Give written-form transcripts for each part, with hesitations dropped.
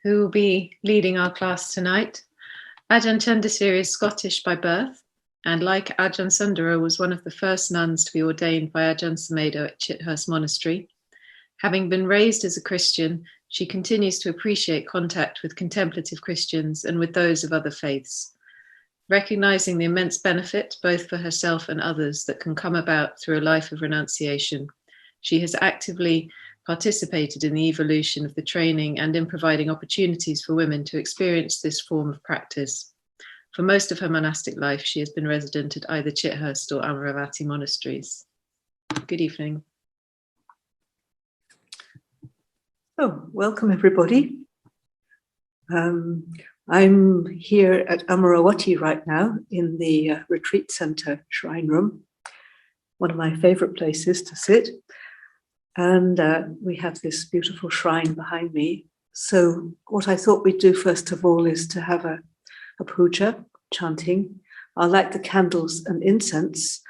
who will be leading our class tonight. Ajahn Candasiri is Scottish by birth, and like Ajahn Sundara, was one of the first nuns to be ordained by Ajahn Sumedho at Chithurst Monastery. Having been raised as a Christian, she continues to appreciate contact with contemplative Christians and with those of other faiths. Recognizing the immense benefit, both for herself and others, that can come about through a life of renunciation, she has actively participated in the evolution of the training and in providing opportunities for women to experience this form of practice. For most of her monastic life, she has been resident at either Chithurst or Amaravati monasteries. Good evening. Oh, welcome everybody. I'm here at Amaravati right now in the retreat center shrine room, one of my favorite places to sit. And we have this beautiful shrine behind me. So what I thought we'd do first of all is to have a puja chanting. I'll light the candles and incense,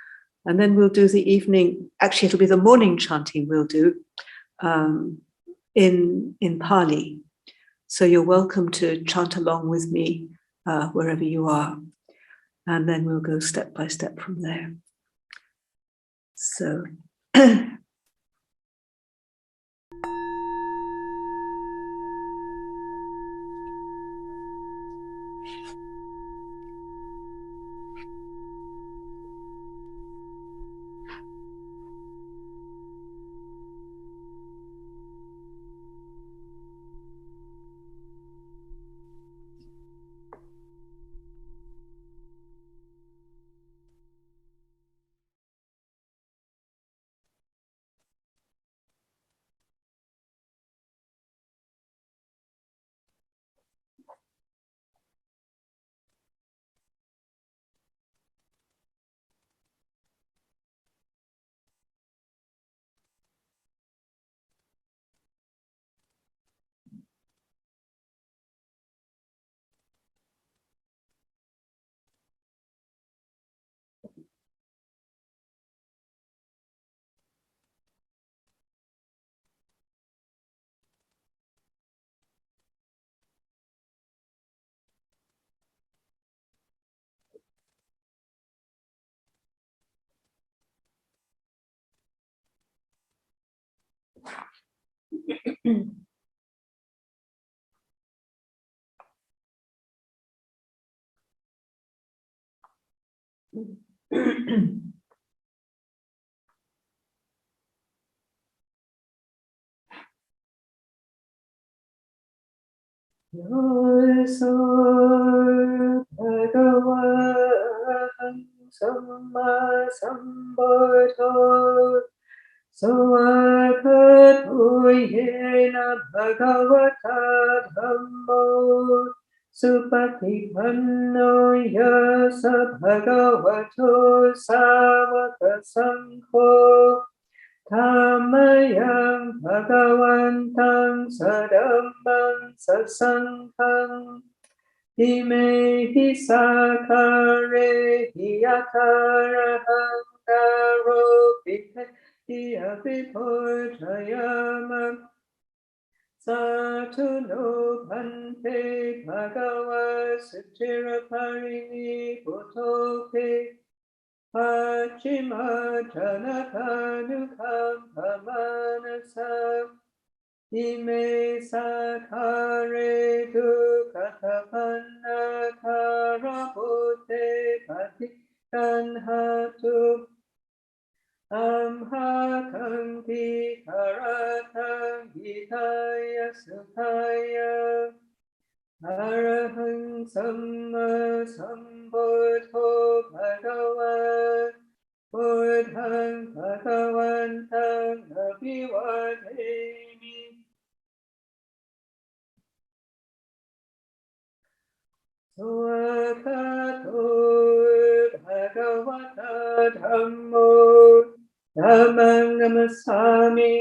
and then we'll do the evening, actually it'll be the morning chanting we'll do in Pali. So you're welcome to chant along with me wherever you are. And then we'll go step by step from there. So Yoso Bhagavan Samma Sambuddho Sawakatho Yena Bhagavata Dhammo Supatipanno Yasa Bhagavato Savaka Sangho Dhamayam Bhagavantam Sadamman Sasangham Himehi Sakare Hiyakaraham Garopite Hiyavipochayamam Satuno Bhante Bhagava Suchiraparini Bhutope Pachima Janatanukam Pamanasa Ime Sakare Dukatapanna Karabote Pati Kanhatu Amha Kanti Karatang Gitaya Sukaya Arahang Samma Sambuddho Bhagavan Buddhang Bhagavantang Abhivademi Swakato Bhagavata Dhammo Dhammang Namasami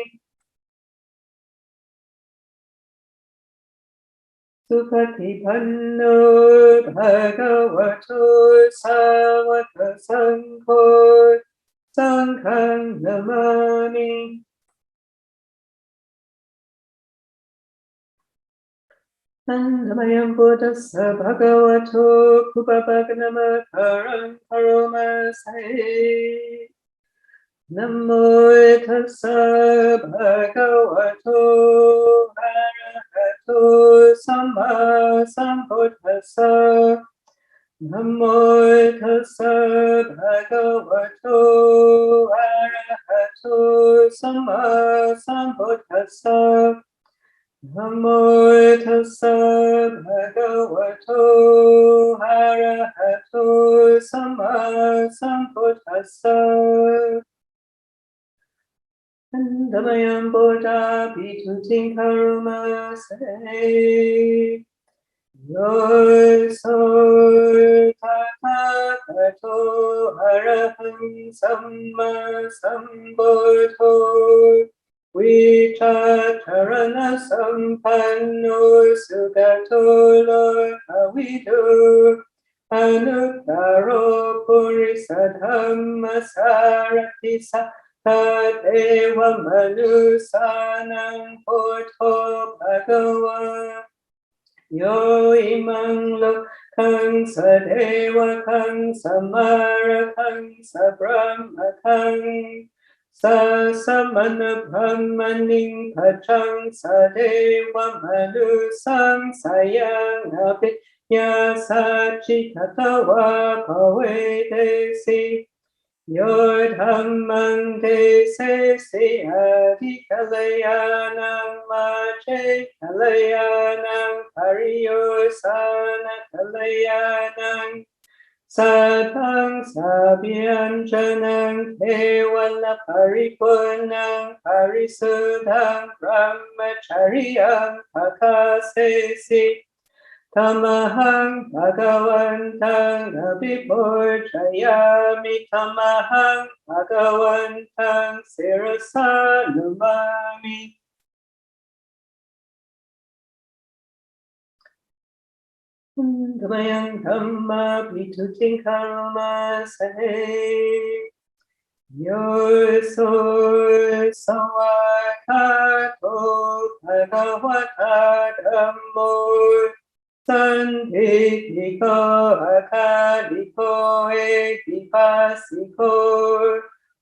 Supatipanno Bhagavato Savaka Sangho Sanghang Namami Namayam Buddhassa Bhagavato Kubhabagnama Karam Karomasai Namo Tassa Bhagavato Arahato Samma Sambuddhassa Namo Tassa Bhagavato Arahato Samma Sambuddhassa Namo Tassa Bhagavato Arahato Samma Sambuddhassa Andamayam Buddha Bhitutin Karuma Se Yoso Tathagato Araham Samma Sambuddho Vichacharana Sampanno Sugato Lokavido Anuttaro Purisadhamma Saratisa Tadeva Manusanam Potho Bhagava Yo imang lokang sadeva kang samara kang sabrahma kang sa samana brahmaning pachang sadeva manusang sayang abhya sachitatawa pavedesi Yo dhammang te se se adhikalayanam mache kalayanam pariyosana kalayanam sadhang sabhyanjanam kevala paripurnam parisudham brahmacharyam pakasesi Tamahang Bhagavantang Abhipurchayami Tamahang Bhagavantang Sirasa Namami Damayang Dhamma Bhitutin Karma Sahe Yoso Sawakato Bhagavata Dhammo Sandhiko akaliko ekipasiko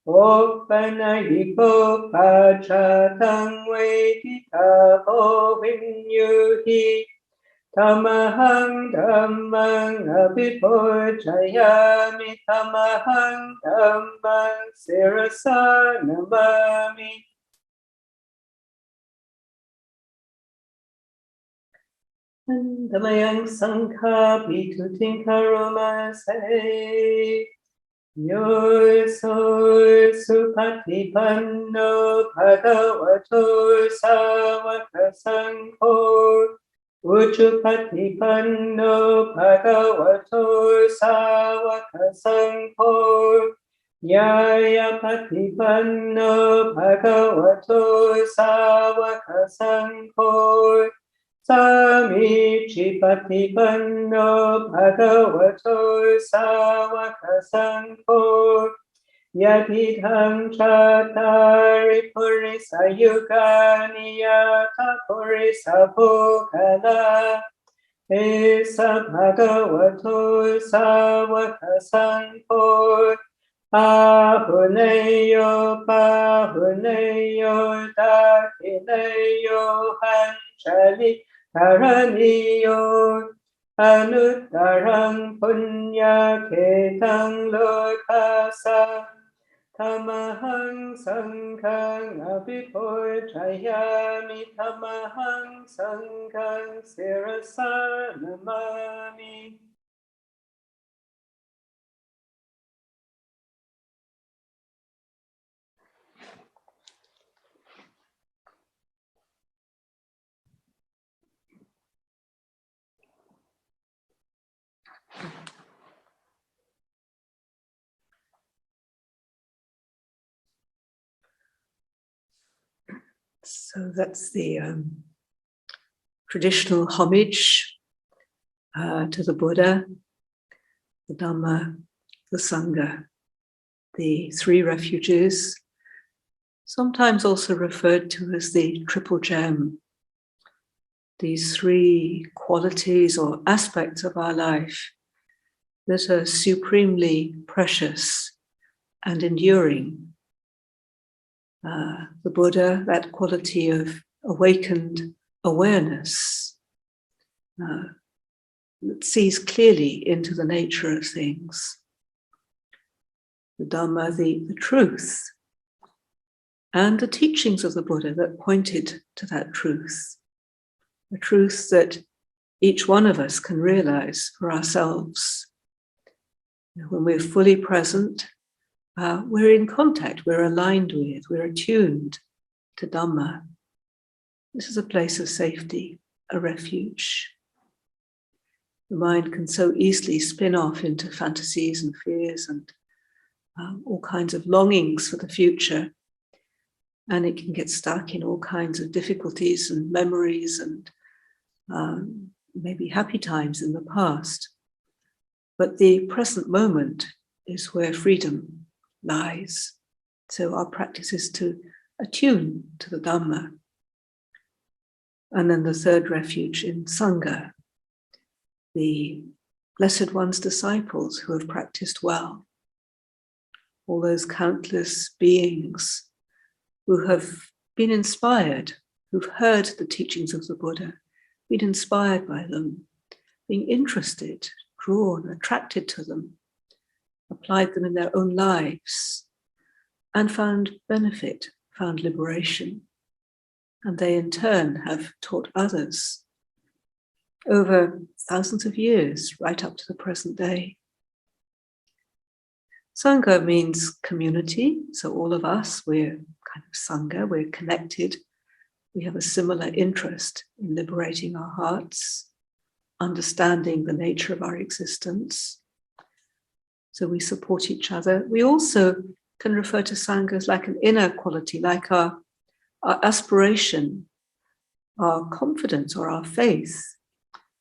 Opanayiko pachatang veditapo vinyuhi Tamahang dhammang abhipurchayami Tamahang dhammang sirasa namami Damayang Sangha Bhitutin Karoma Se Yoso Supatipanno Bhagavato Savaka Sangho Ujjupatipanno Bhagavato Savaka Sangho Yaya Patipanno Bhagavato Savaka Sangho Sami Patipanno Bhagavato Savaka Sangho Yadidham Chatari Purisa Yugani Yata Purisa Bhokala Esa Bhagavato Savaka Sangho Ahuneyo Pahuneyo Dakineyo Hanchali Karaniyo Anuttarang Punya Ketang Lokasa Tamahang Sanghang Abhipurchayami Tamahang Sanghang Sirasa Namami So that's the traditional homage to the Buddha, the Dhamma, the Sangha, the three refuges, sometimes also referred to as the triple gem. these three qualities or aspects of our life that are supremely precious and enduring. The Buddha, that quality of awakened awareness that sees clearly into the nature of things. The Dharma, the truth, and the teachings of the Buddha that pointed to that truth. The truth that each one of us can realize for ourselves. When we're fully present, we're in contact, we're aligned with, we're attuned to Dhamma. This is a place of safety, a refuge. The mind can so easily spin off into fantasies and fears and all kinds of longings for the future. And it can get stuck in all kinds of difficulties and memories and maybe happy times in the past. But the present moment is where freedom lies. So our practice is to attune to the Dhamma. And then the third refuge in Sangha, the Blessed One's disciples who have practiced well. All those countless beings who have been inspired, who've heard the teachings of the Buddha, been inspired by them, being interested, drawn, attracted to them, applied them in their own lives, and found benefit, found liberation. And they in turn have taught others over thousands of years, right up to the present day. Sangha means community, so all of us, we're kind of Sangha, we're connected. We have a similar interest in liberating our hearts, understanding the nature of our existence. So we support each other. We also can refer to Sangha as like an inner quality, like our aspiration, our confidence or our faith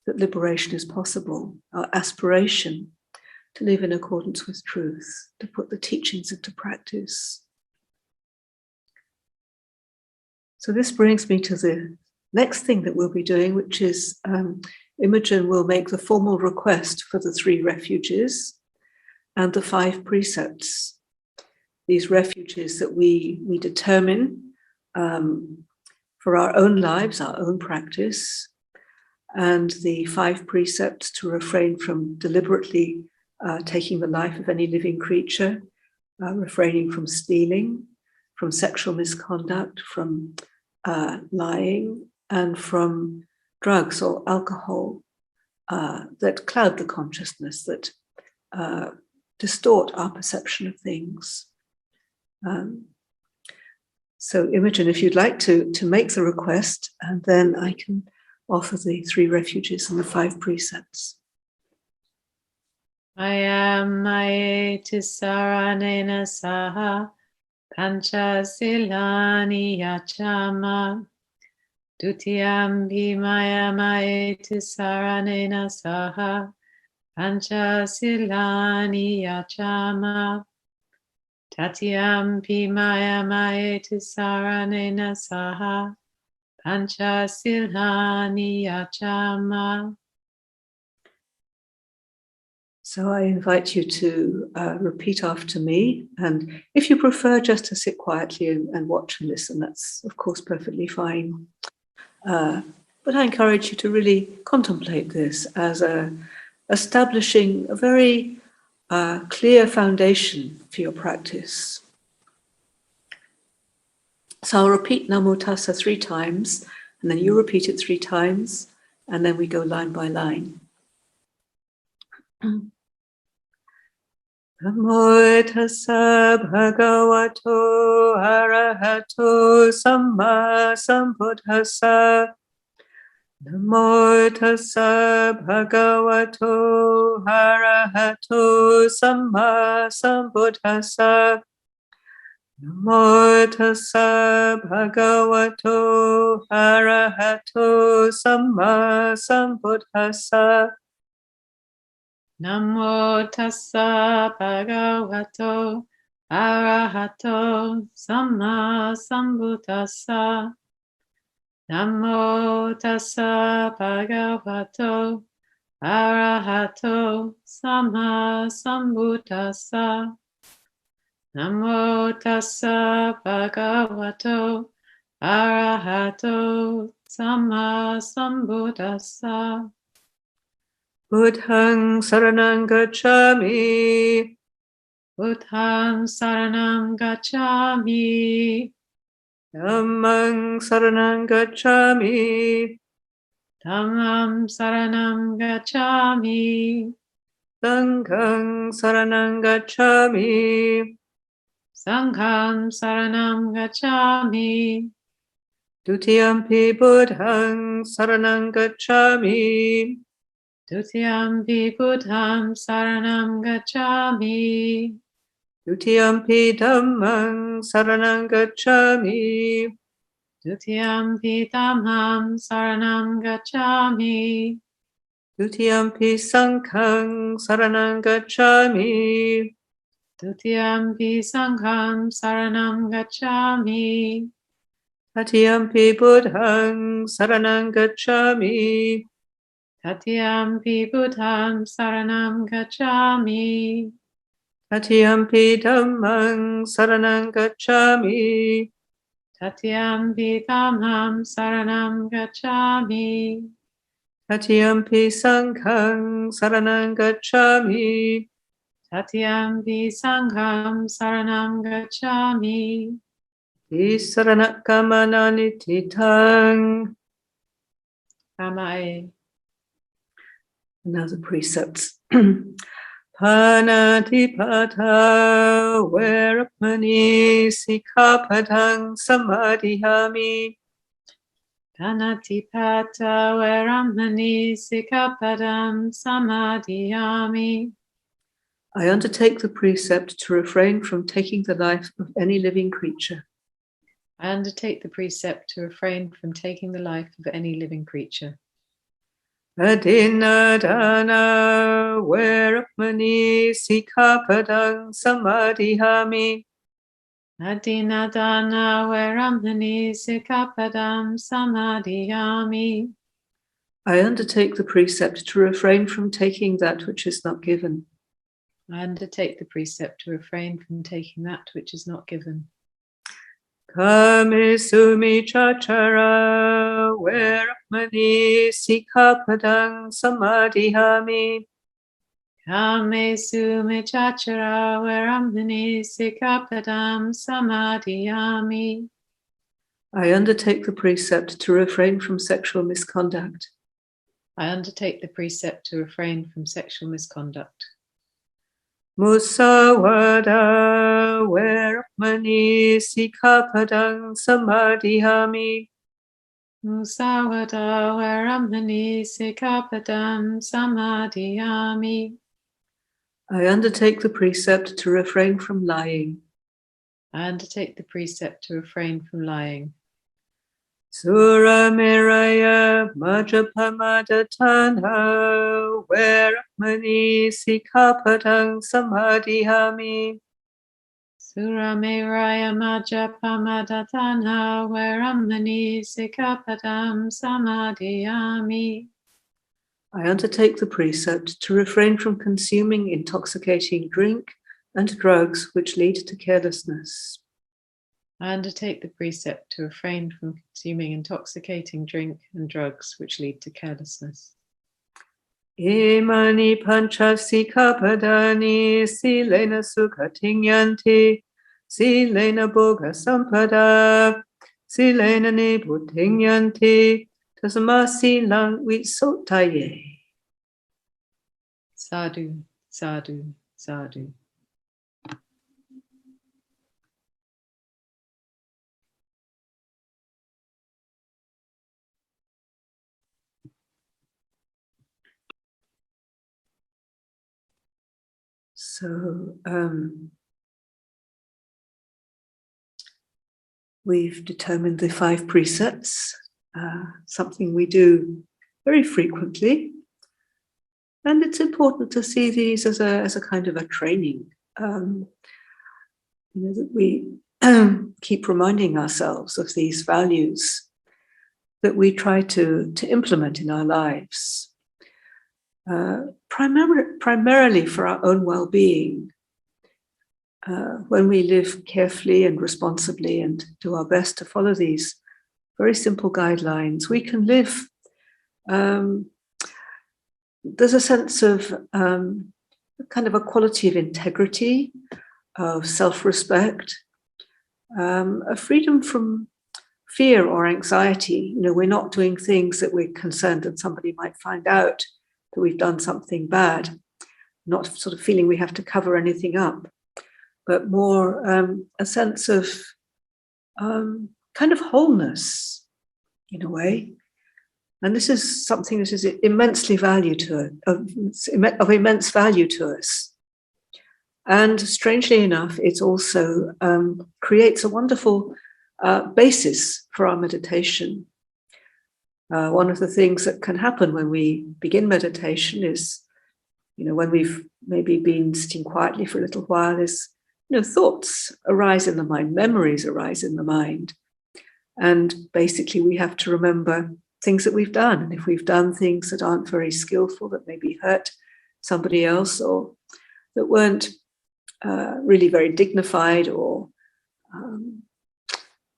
that liberation is possible, our aspiration to live in accordance with truth, to put the teachings into practice. So this brings me to the next thing that we'll be doing, which is Imogen will make the formal request for the 3 refuges and the 5 precepts. These refuges that we determine for our own lives, our own practice, and the 5 precepts to refrain from deliberately taking the life of any living creature, refraining from stealing, from sexual misconduct, from lying, and from drugs or alcohol that cloud the consciousness, that distort our perception of things. So Imogen, if you'd like to make the request, and then I can offer the 3 refuges and the 5 precepts. Maya Tisaranena Saha Pancha Silani Yachama Dutiyam Bhimaya Tisaranena Saha Pancha Silani Yachama Tatyam Bhimaya Tisaranena Saha Pancha Silani Yachama. So I invite you to repeat after me, and if you prefer just to sit quietly and watch and listen, that's of course perfectly fine. But I encourage you to really contemplate this as establishing a very clear foundation for your practice. So I'll repeat Namo Tassa 3 times, and then you repeat it 3 times, and then we go line by line. Namo tassa bhagavato arahato samma sambuddhassa. Namo tassa bhagavato arahato samma sambuddhassa. Namo tassa bhagavato arahato samma sambuddhassa. Namo tassa bhagavato arahato samma sambuddhassa. Namo tassa bhagavato arahato sama sambuddhassa. Namo tassa bhagavato arahato sama sambuddhassa. Buddhang saranang gacchami. Buddhang saranam gacchami. Dhammang saranang gacchami. Dhammam saranam gacchami. Sanghang saranang gacchami. Sangham saranam gacchami. Dutiyampi buddhang saranang gacchami. Dutiyampi buddham saranam gacchami. Dutiyampi dhammang saranang gacchami. Dutiyampi dhammam saranam gacchami. Dutiyampi sanghang saranang gacchami. Dutiyampi sangham saranam gacchami. Tatiyampi buddhang saranang gacchami. Tatiyampi buddham saranam gacchami. Tatiyampi dhammang saranang gacchami. Tatiyampi dhammam saranam gacchami. Tatiyampi sanghang saranang gacchami. Tatiyampi sangham saranam gacchami. Tisaranakamani titang. Amae. Now the precepts. Panatipata verapmani sikapadang samadhihami. Panatipata veramani sikapadam samadhiyami. I undertake the precept to refrain from taking the life of any living creature. I undertake the precept to refrain from taking the life of any living creature. Adinadana verapmani sikapadang samadhihami. Adinadana veramani sikapadam samadhiyami. I undertake the precept to refrain from taking that which is not given. I undertake the precept to refrain from taking that which is not given. Kame sumi chachara verapmani sikapadang samadhihami. Kame sumechachara veramani sikapadam samadhiyami. I undertake the precept to refrain from sexual misconduct. I undertake the precept to refrain from sexual misconduct. Musawada verapmani sikapadang samadhihami. Musawada veramani sikapadam samadhiyami. I undertake the precept to refrain from lying. I undertake the precept to refrain from lying. Suramiraya majapamadatana verapmani sikapadang samadhihami. Surameraya majapamadhatana veramani sikapadam samadhiyami. I undertake the precept to refrain from consuming intoxicating drink and drugs which lead to carelessness. I undertake the precept to refrain from consuming intoxicating drink and drugs which lead to carelessness. Imani pancha sikapadani silena sukhatingyanti silena bhoga sampada silena nibuddhingyanti tasma silang vitsotaye. Sadhu, sadhu, sadhu. So we've determined the 5 precepts, something we do very frequently. And it's important to see these as a kind of a training, that we keep reminding ourselves of these values that we try to implement in our lives, primarily for our own well-being. When we live carefully and responsibly and do our best to follow these very simple guidelines, we can live. There's a sense of kind of a quality of integrity, of self-respect, a freedom from fear or anxiety. We're not doing things that we're concerned that somebody might find out that we've done something bad, not sort of feeling we have to cover anything up, but more a sense of kind of wholeness in a way. And this is something that is immensely of immense value to us. And strangely enough, it also creates a wonderful basis for our meditation. One of the things that can happen when we begin meditation is, when we've maybe been sitting quietly for a little while, is, thoughts arise in the mind, memories arise in the mind. And basically we have to remember things that we've done. And if we've done things that aren't very skillful, that maybe hurt somebody else, or that weren't really very dignified or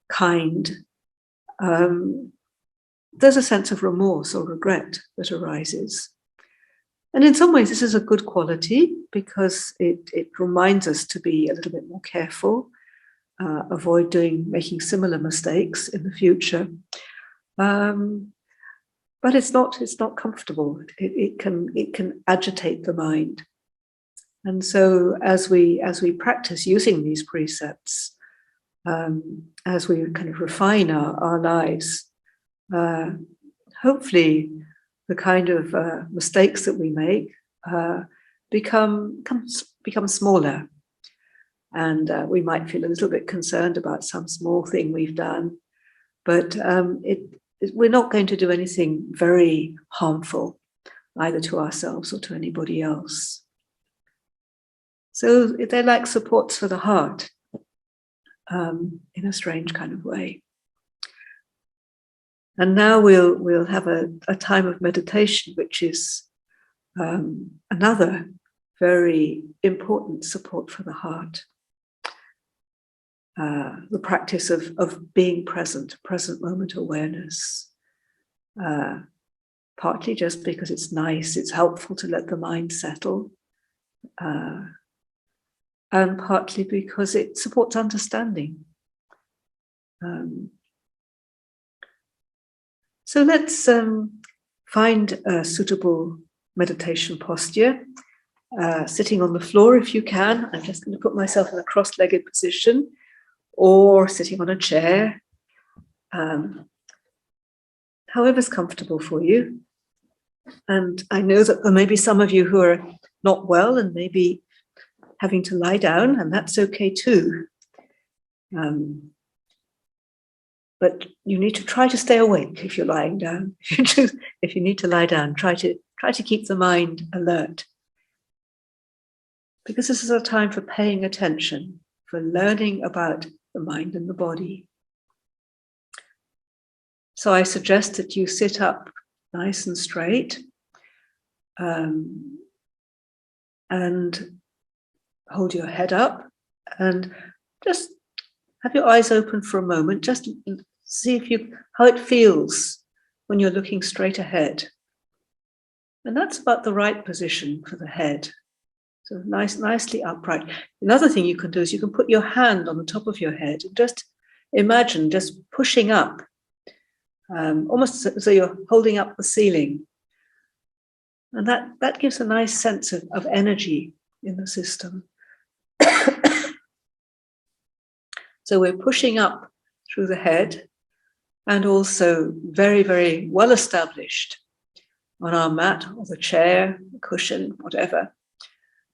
kind, there's a sense of remorse or regret that arises. And in some ways, this is a good quality because it reminds us to be a little bit more careful, avoid making similar mistakes in the future. But it's not comfortable. It can agitate the mind. And so as we practice using these precepts, as we kind of refine our lives, hopefully the kind of mistakes that we make become smaller. And we might feel a little bit concerned about some small thing we've done, but we're not going to do anything very harmful, either to ourselves or to anybody else. So they're like supports for the heart, in a strange kind of way. And now we'll have a time of meditation, which is another very important support for the heart. The practice of being present moment awareness. Partly just because it's nice, it's helpful to let the mind settle. And partly because it supports understanding. So let's find a suitable meditation posture. Sitting on the floor if you can. I'm just going to put myself in a cross-legged position, or sitting on a chair, however's comfortable for you. And I know that there may be some of you who are not well and maybe having to lie down, and that's okay too. But you need to try to stay awake if you're lying down. If you need to lie down, try to keep the mind alert. Because this is a time for paying attention, for learning about the mind and the body. So I suggest that you sit up nice and straight, and hold your head up and just have your eyes open for a moment. Just see how it feels when you're looking straight ahead. And that's about the right position for the head. So nicely upright. Another thing you can do is you can put your hand on the top of your head and just imagine just pushing up, almost as though you're holding up the ceiling. And that gives a nice sense of energy in the system. So we're pushing up through the head, and also very, very well established on our mat or the chair, the cushion, whatever.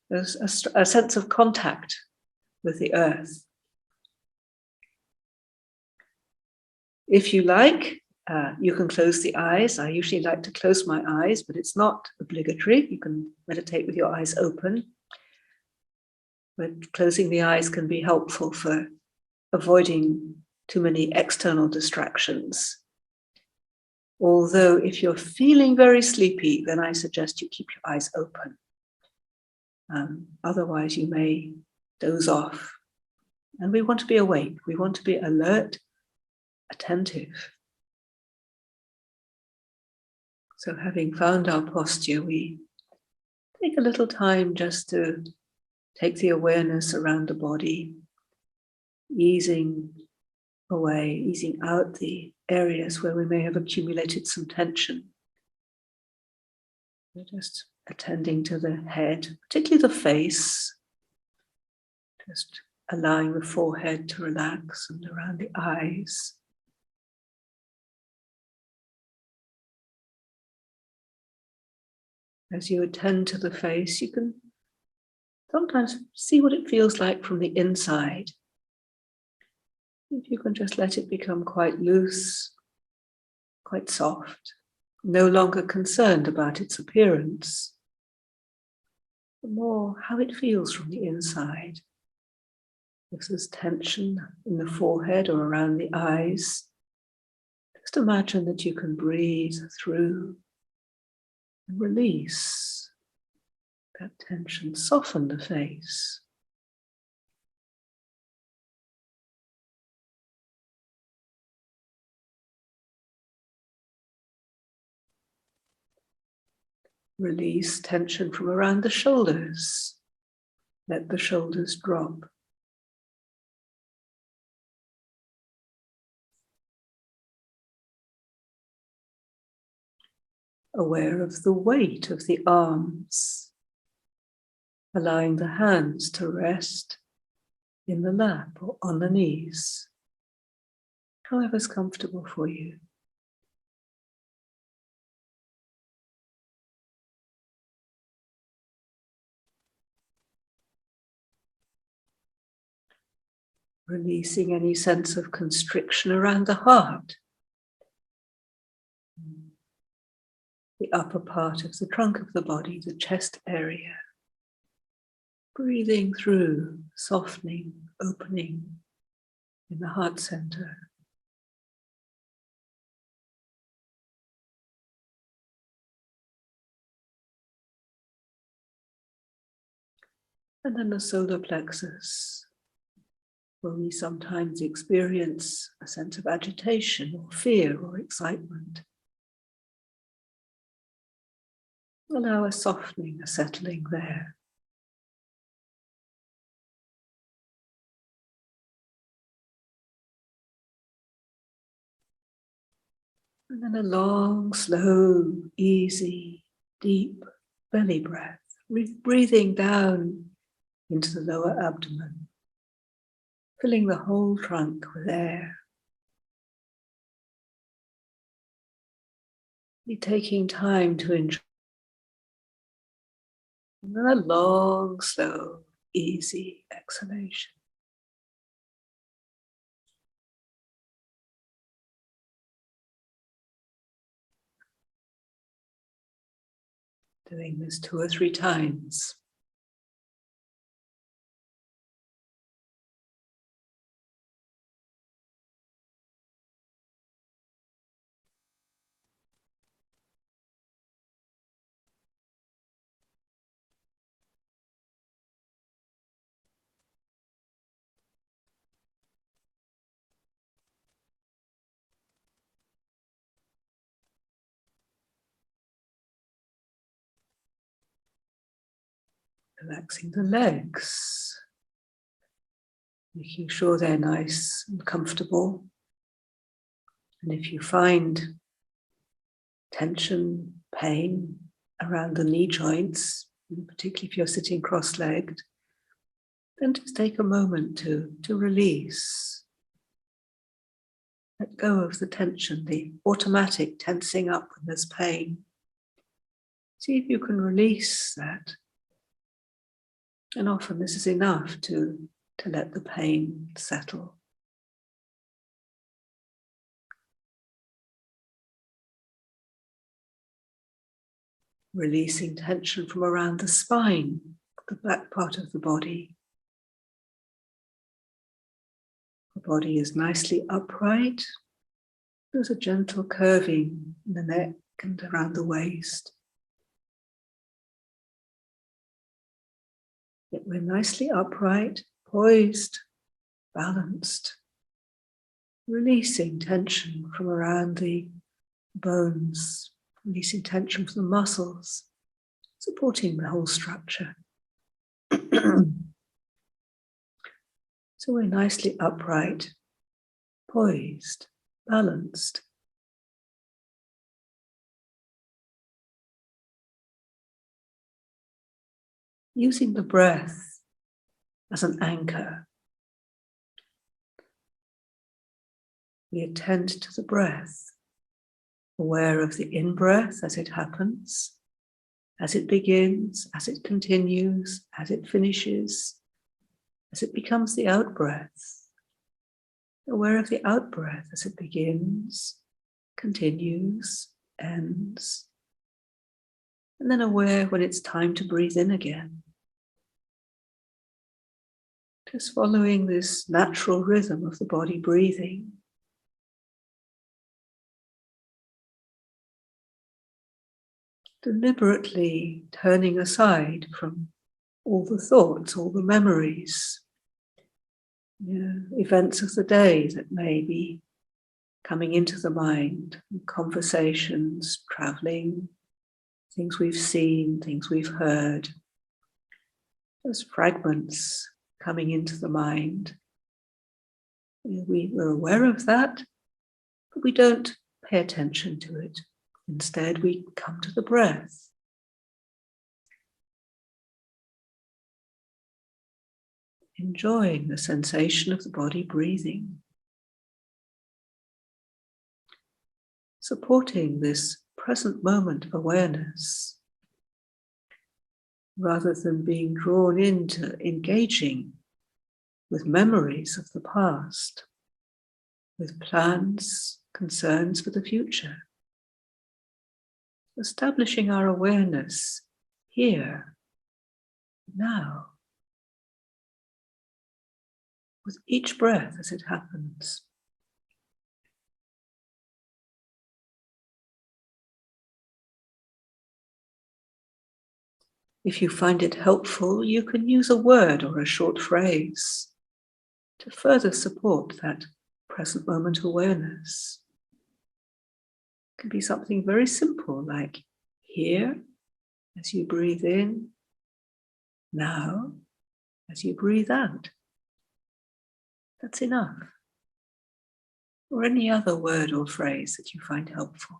There's a sense of contact with the earth. If you like, you can close the eyes. I usually like to close my eyes, but it's not obligatory. You can meditate with your eyes open. But closing the eyes can be helpful for avoiding too many external distractions. Although if you're feeling very sleepy, then I suggest you keep your eyes open. Otherwise you may doze off. And we want to be awake. We want to be alert, attentive. So having found our posture, we take a little time just to take the awareness around the body, easing away, easing out the areas where we may have accumulated some tension. We're just attending to the head, particularly the face, just allowing the forehead to relax and around the eyes. As you attend to the face, you can sometimes see what it feels like from the inside. If you can just let it become quite loose, quite soft, no longer concerned about its appearance, but more how it feels from the inside. If there's tension in the forehead or around the eyes, just imagine that you can breathe through and release that tension, soften the face. Release tension from around the shoulders. Let the shoulders drop. Aware of the weight of the arms, allowing the hands to rest in the lap or on the knees, however's comfortable for you. Releasing any sense of constriction around the heart, the upper part of the trunk of the body, the chest area. Breathing through, softening, opening in the heart center. And then the solar plexus, where we sometimes experience a sense of agitation or fear or excitement. Allow a softening, a settling there. And then a long, slow, easy, deep belly breath, breathing down into the lower abdomen, filling the whole trunk with air. Be taking time to enjoy. And then a long, slow, easy exhalation. Doing this 2 or 3 times. Relaxing the legs, making sure they're nice and comfortable. And if you find tension, pain around the knee joints, particularly if you're sitting cross-legged, then just take a moment to release. Let go of the tension, the automatic tensing up when there's pain. See if you can release that. And often this is enough to let the pain settle. Releasing tension from around the spine, the back part of the body. The body is nicely upright, There's a gentle curving in the neck and around the waist. Yet we're nicely upright, poised, balanced, releasing tension from around the bones, releasing tension from the muscles, supporting the whole structure. So we're nicely upright, poised, balanced. Using the breath as an anchor. We attend to the breath, aware of the in-breath as it happens, as it begins, as it continues, as it finishes, as it becomes the out-breath. Aware of the out-breath as it begins, continues, ends, and then aware when it's time to breathe in again. Just following this natural rhythm of the body breathing. Deliberately turning aside from all the thoughts, all the memories, events of the day that may be coming into the mind, conversations, traveling, things we've seen, things we've heard, those fragments coming into the mind. We're aware of that, but we don't pay attention to it. Instead, we come to the breath. Enjoying the sensation of the body breathing. Supporting this present moment of awareness, rather than being drawn into engaging with memories of the past, with plans, concerns for the future. Establishing our awareness here, now, with each breath as it happens. If you find it helpful, you can use a word or a short phrase to further support that present moment awareness. It can be something very simple like here as you breathe in, now as you breathe out. That's enough. Or any other word or phrase that you find helpful.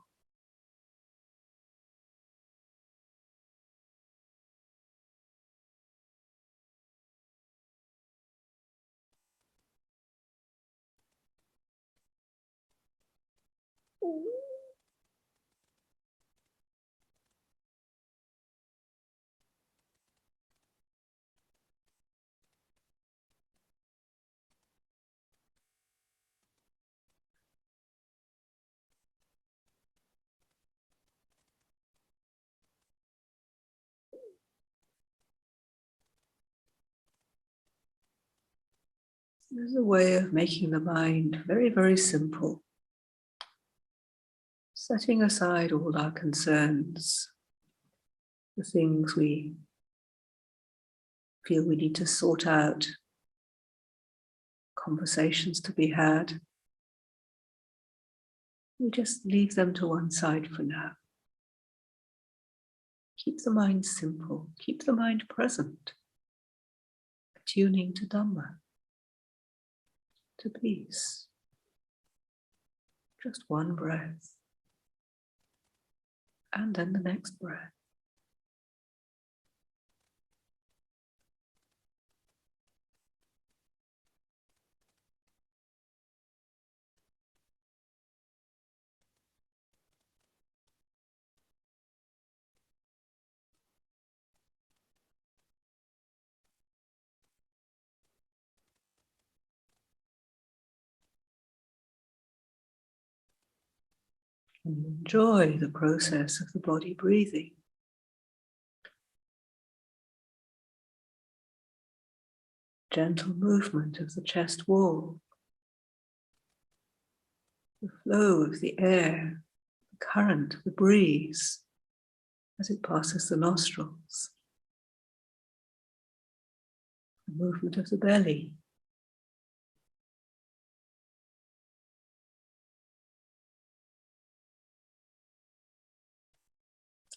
There's a way of making the mind very, very simple. Setting aside all our concerns, the things we feel we need to sort out, conversations to be had. We just leave them to one side for now. Keep the mind simple, keep the mind present, tuning to Dhamma, to peace. Just one breath, and then the next breath. And enjoy the process of the body breathing. Gentle movement of the chest wall. the flow of the air, the current, the breeze, as it passes the nostrils, the movement of the belly.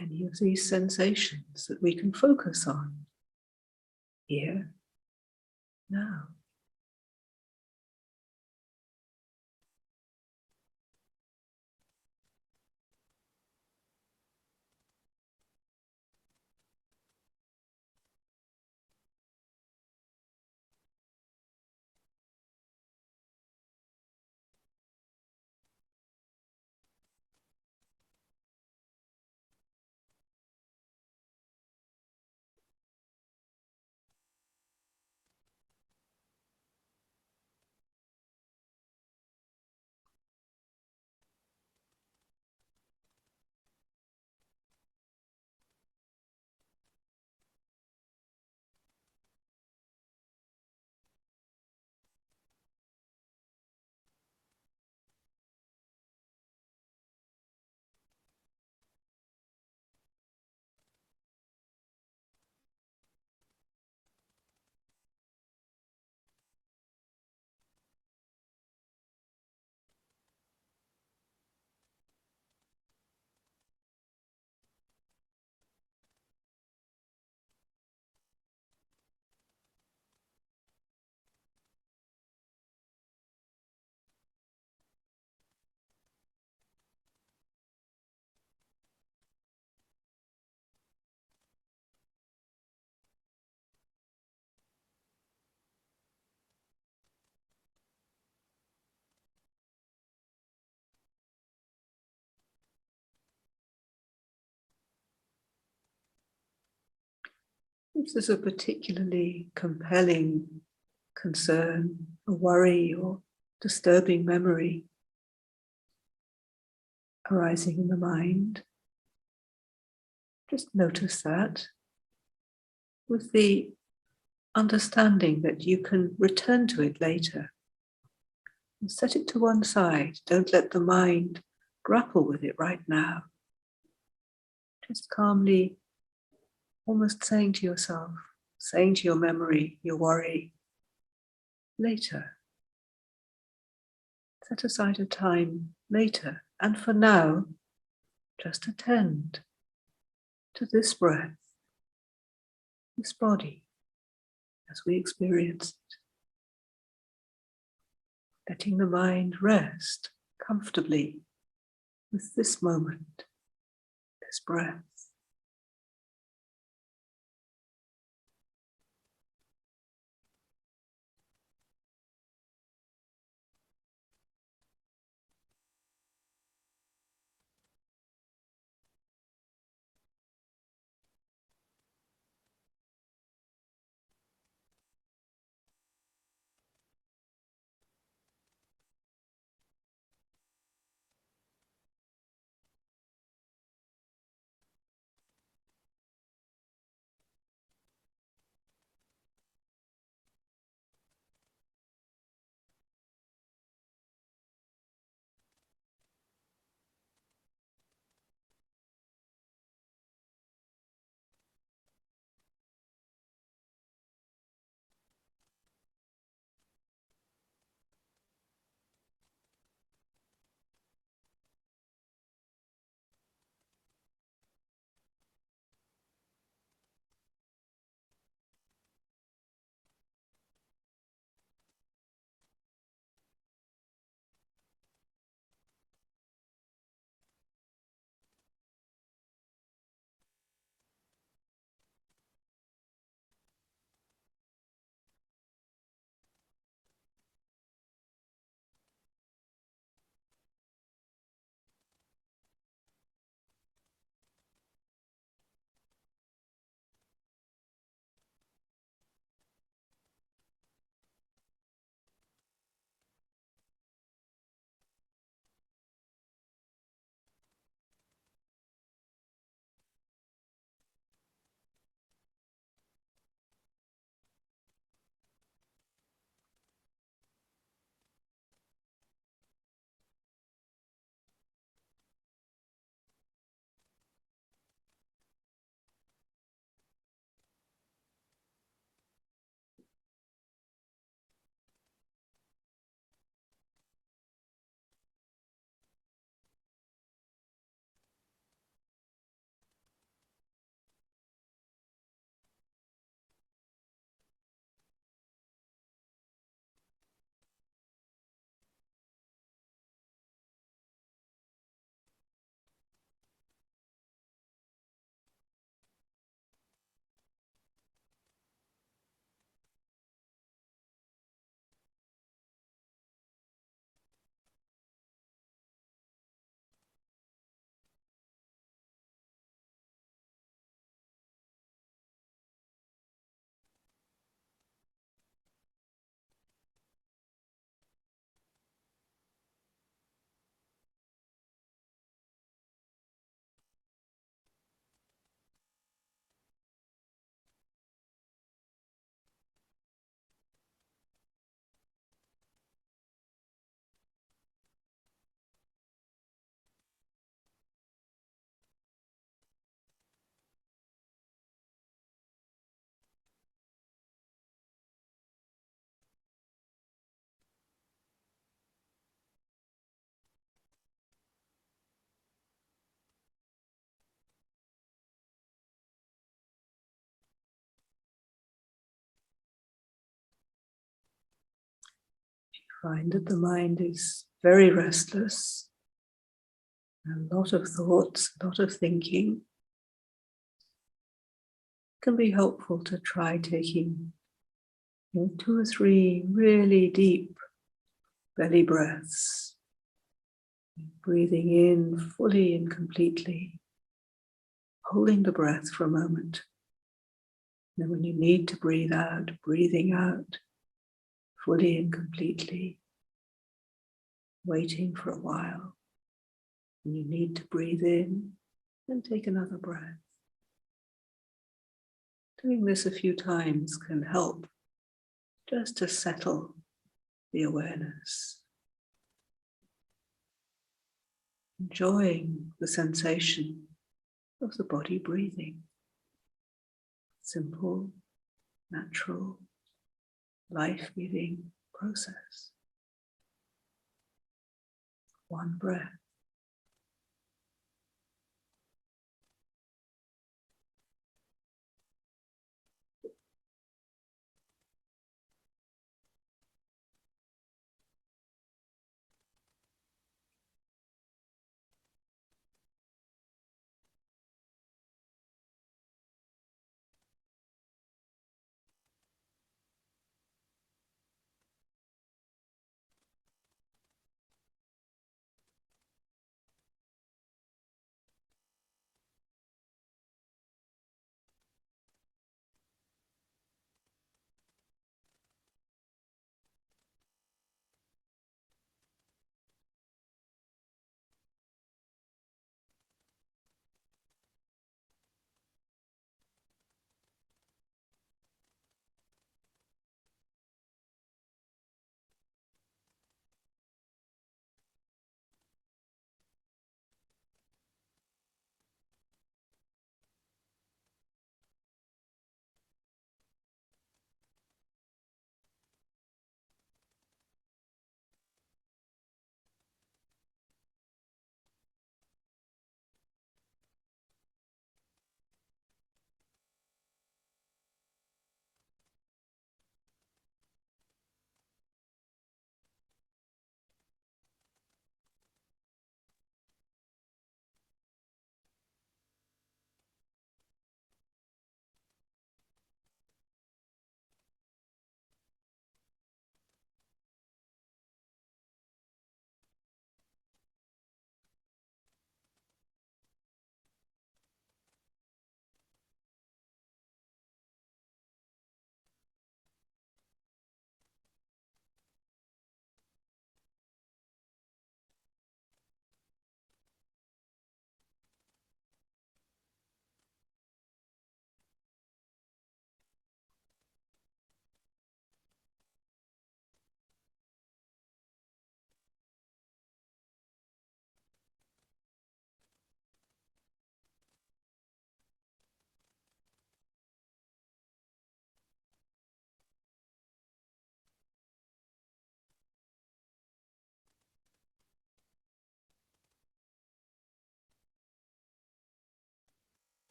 Any of these sensations that we can focus on here, now. If there's a particularly compelling concern, a worry, or disturbing memory arising in the mind, just notice that with the understanding that you can return to it later. And set it to one side. Don't let the mind grapple with it right now. Just calmly, almost saying to yourself, saying to your memory, your worry, later. Set aside a time later. And for now, just attend to this breath, this body, as we experience it. Letting the mind rest comfortably with this moment, this breath. find that the mind is very restless, a lot of thoughts, a lot of thinking, it can be helpful to try taking 2 or 3 really deep belly breaths, breathing in fully and completely, holding the breath for a moment. And when you need to breathe out, breathing out fully and completely, waiting for a while. When you need to breathe in, then take another breath. Doing this a few times can help just to settle the awareness. Enjoying the sensation of the body breathing. Simple, natural, life-giving process. One breath.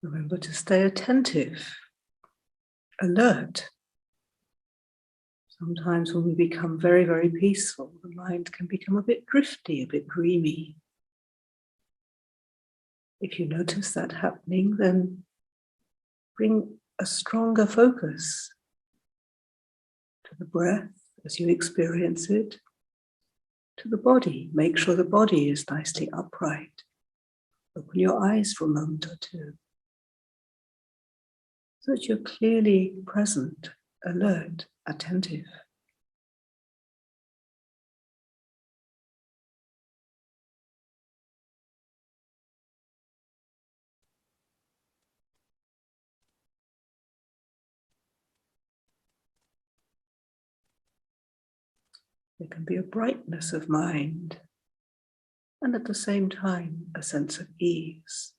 Remember to stay attentive, alert. Sometimes when we become very, very peaceful, the mind can become a bit drifty, a bit dreamy. If you notice that happening, then bring a stronger focus to the breath as you experience it, to the body. Make sure the body is nicely upright. Open your eyes for a moment or two, so that you're clearly present, alert, attentive. There can be a brightness of mind, and at the same time, a sense of ease.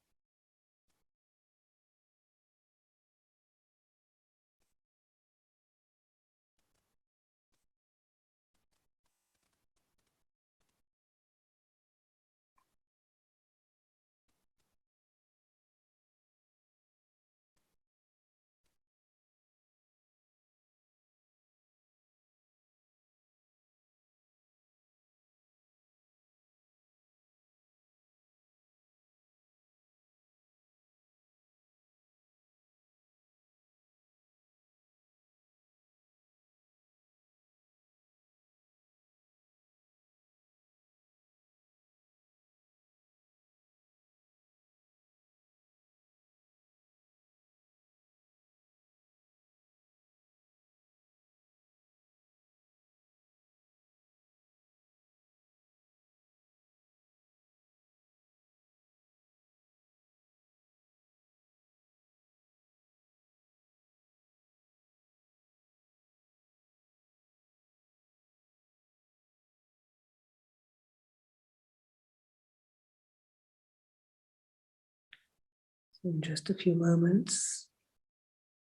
In just a few moments,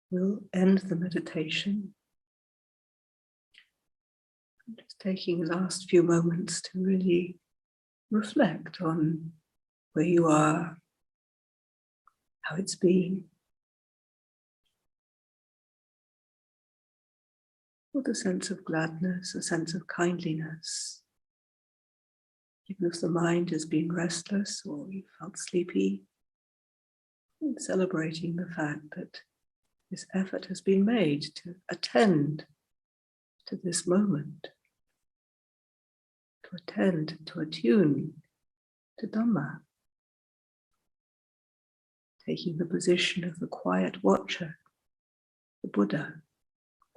we'll end the meditation. Just taking the last few moments to really reflect on where you are, how it's been, with a sense of gladness, a sense of kindliness. Even if the mind has been restless or you felt sleepy, and celebrating the fact that this effort has been made to attend to this moment, to attend, to attune to Dhamma, taking the position of the quiet watcher, the Buddha,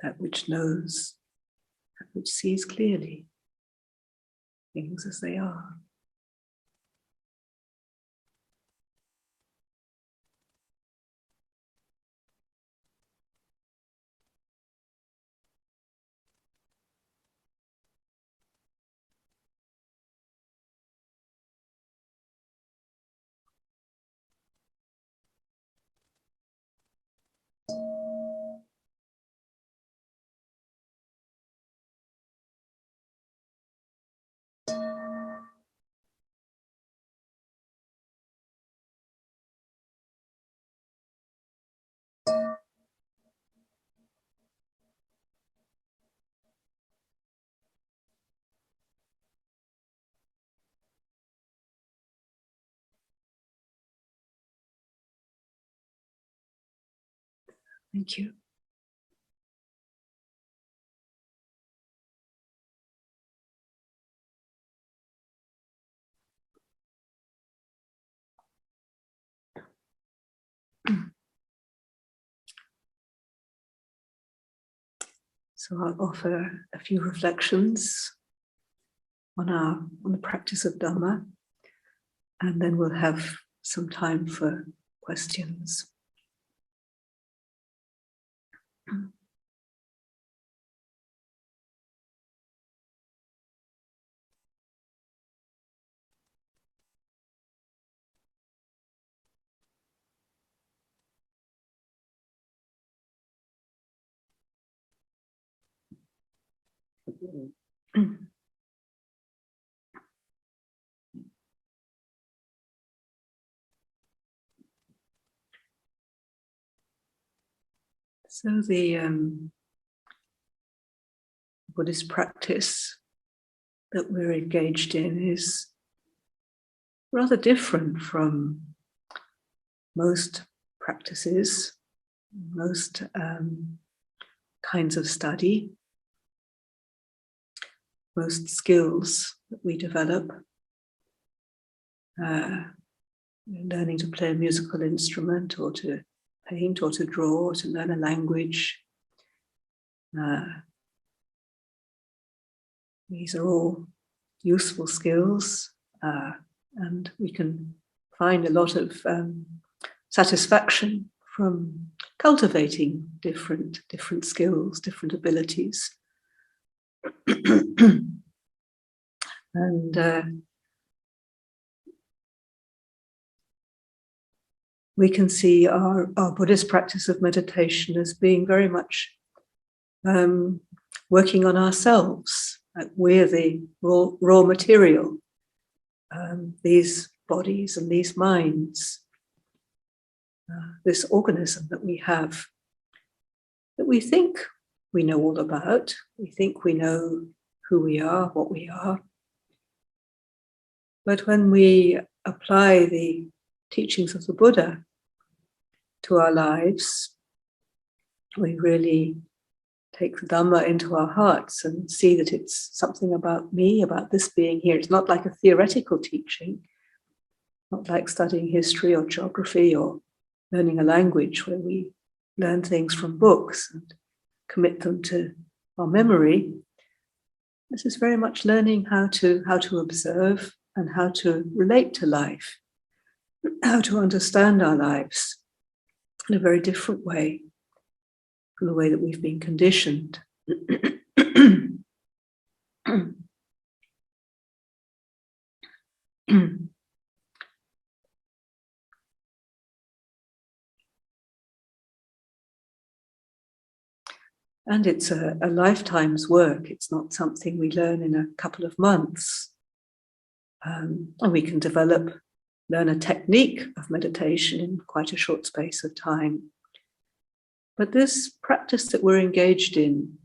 that which knows, that which sees clearly things as they are. Thank you. So I'll offer a few reflections on the practice of Dharma, and then we'll have some time for questions. So the Buddhist practice that we're engaged in is rather different from most practices, most kinds of study, most skills that we develop. Learning to play a musical instrument, or to paint, or to draw, or to learn a language. These are all useful skills, and we can find a lot of satisfaction from cultivating different skills, different abilities. And we can see our Buddhist practice of meditation as being very much working on ourselves. Like we're the raw material, these bodies and these minds, this organism that we have, that we think we know all about. We think we know who we are, what we are. But when we apply the teachings of the Buddha to our lives, we really take the Dhamma into our hearts and see that it's something about me, about this being here. It's not like a theoretical teaching, not like studying history or geography or learning a language where we learn things from books and commit them to our memory. This is very much learning how to observe and how to relate to life, how to understand our lives in a very different way from the way that we've been conditioned. And it's a lifetime's work. It's not something we learn in a couple of months. And we can learn a technique of meditation in quite a short space of time. But this practice that we're engaged in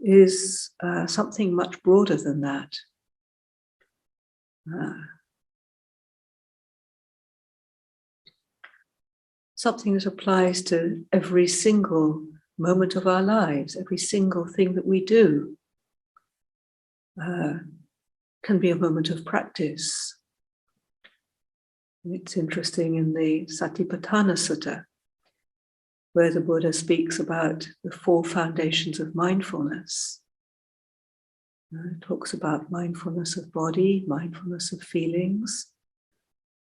is something much broader than that. Something that applies to every single moment of our lives, every single thing that we do can be a moment of practice. It's interesting in the Satipatthana Sutta, where the Buddha speaks about the 4 foundations of mindfulness. It talks about mindfulness of body, mindfulness of feelings,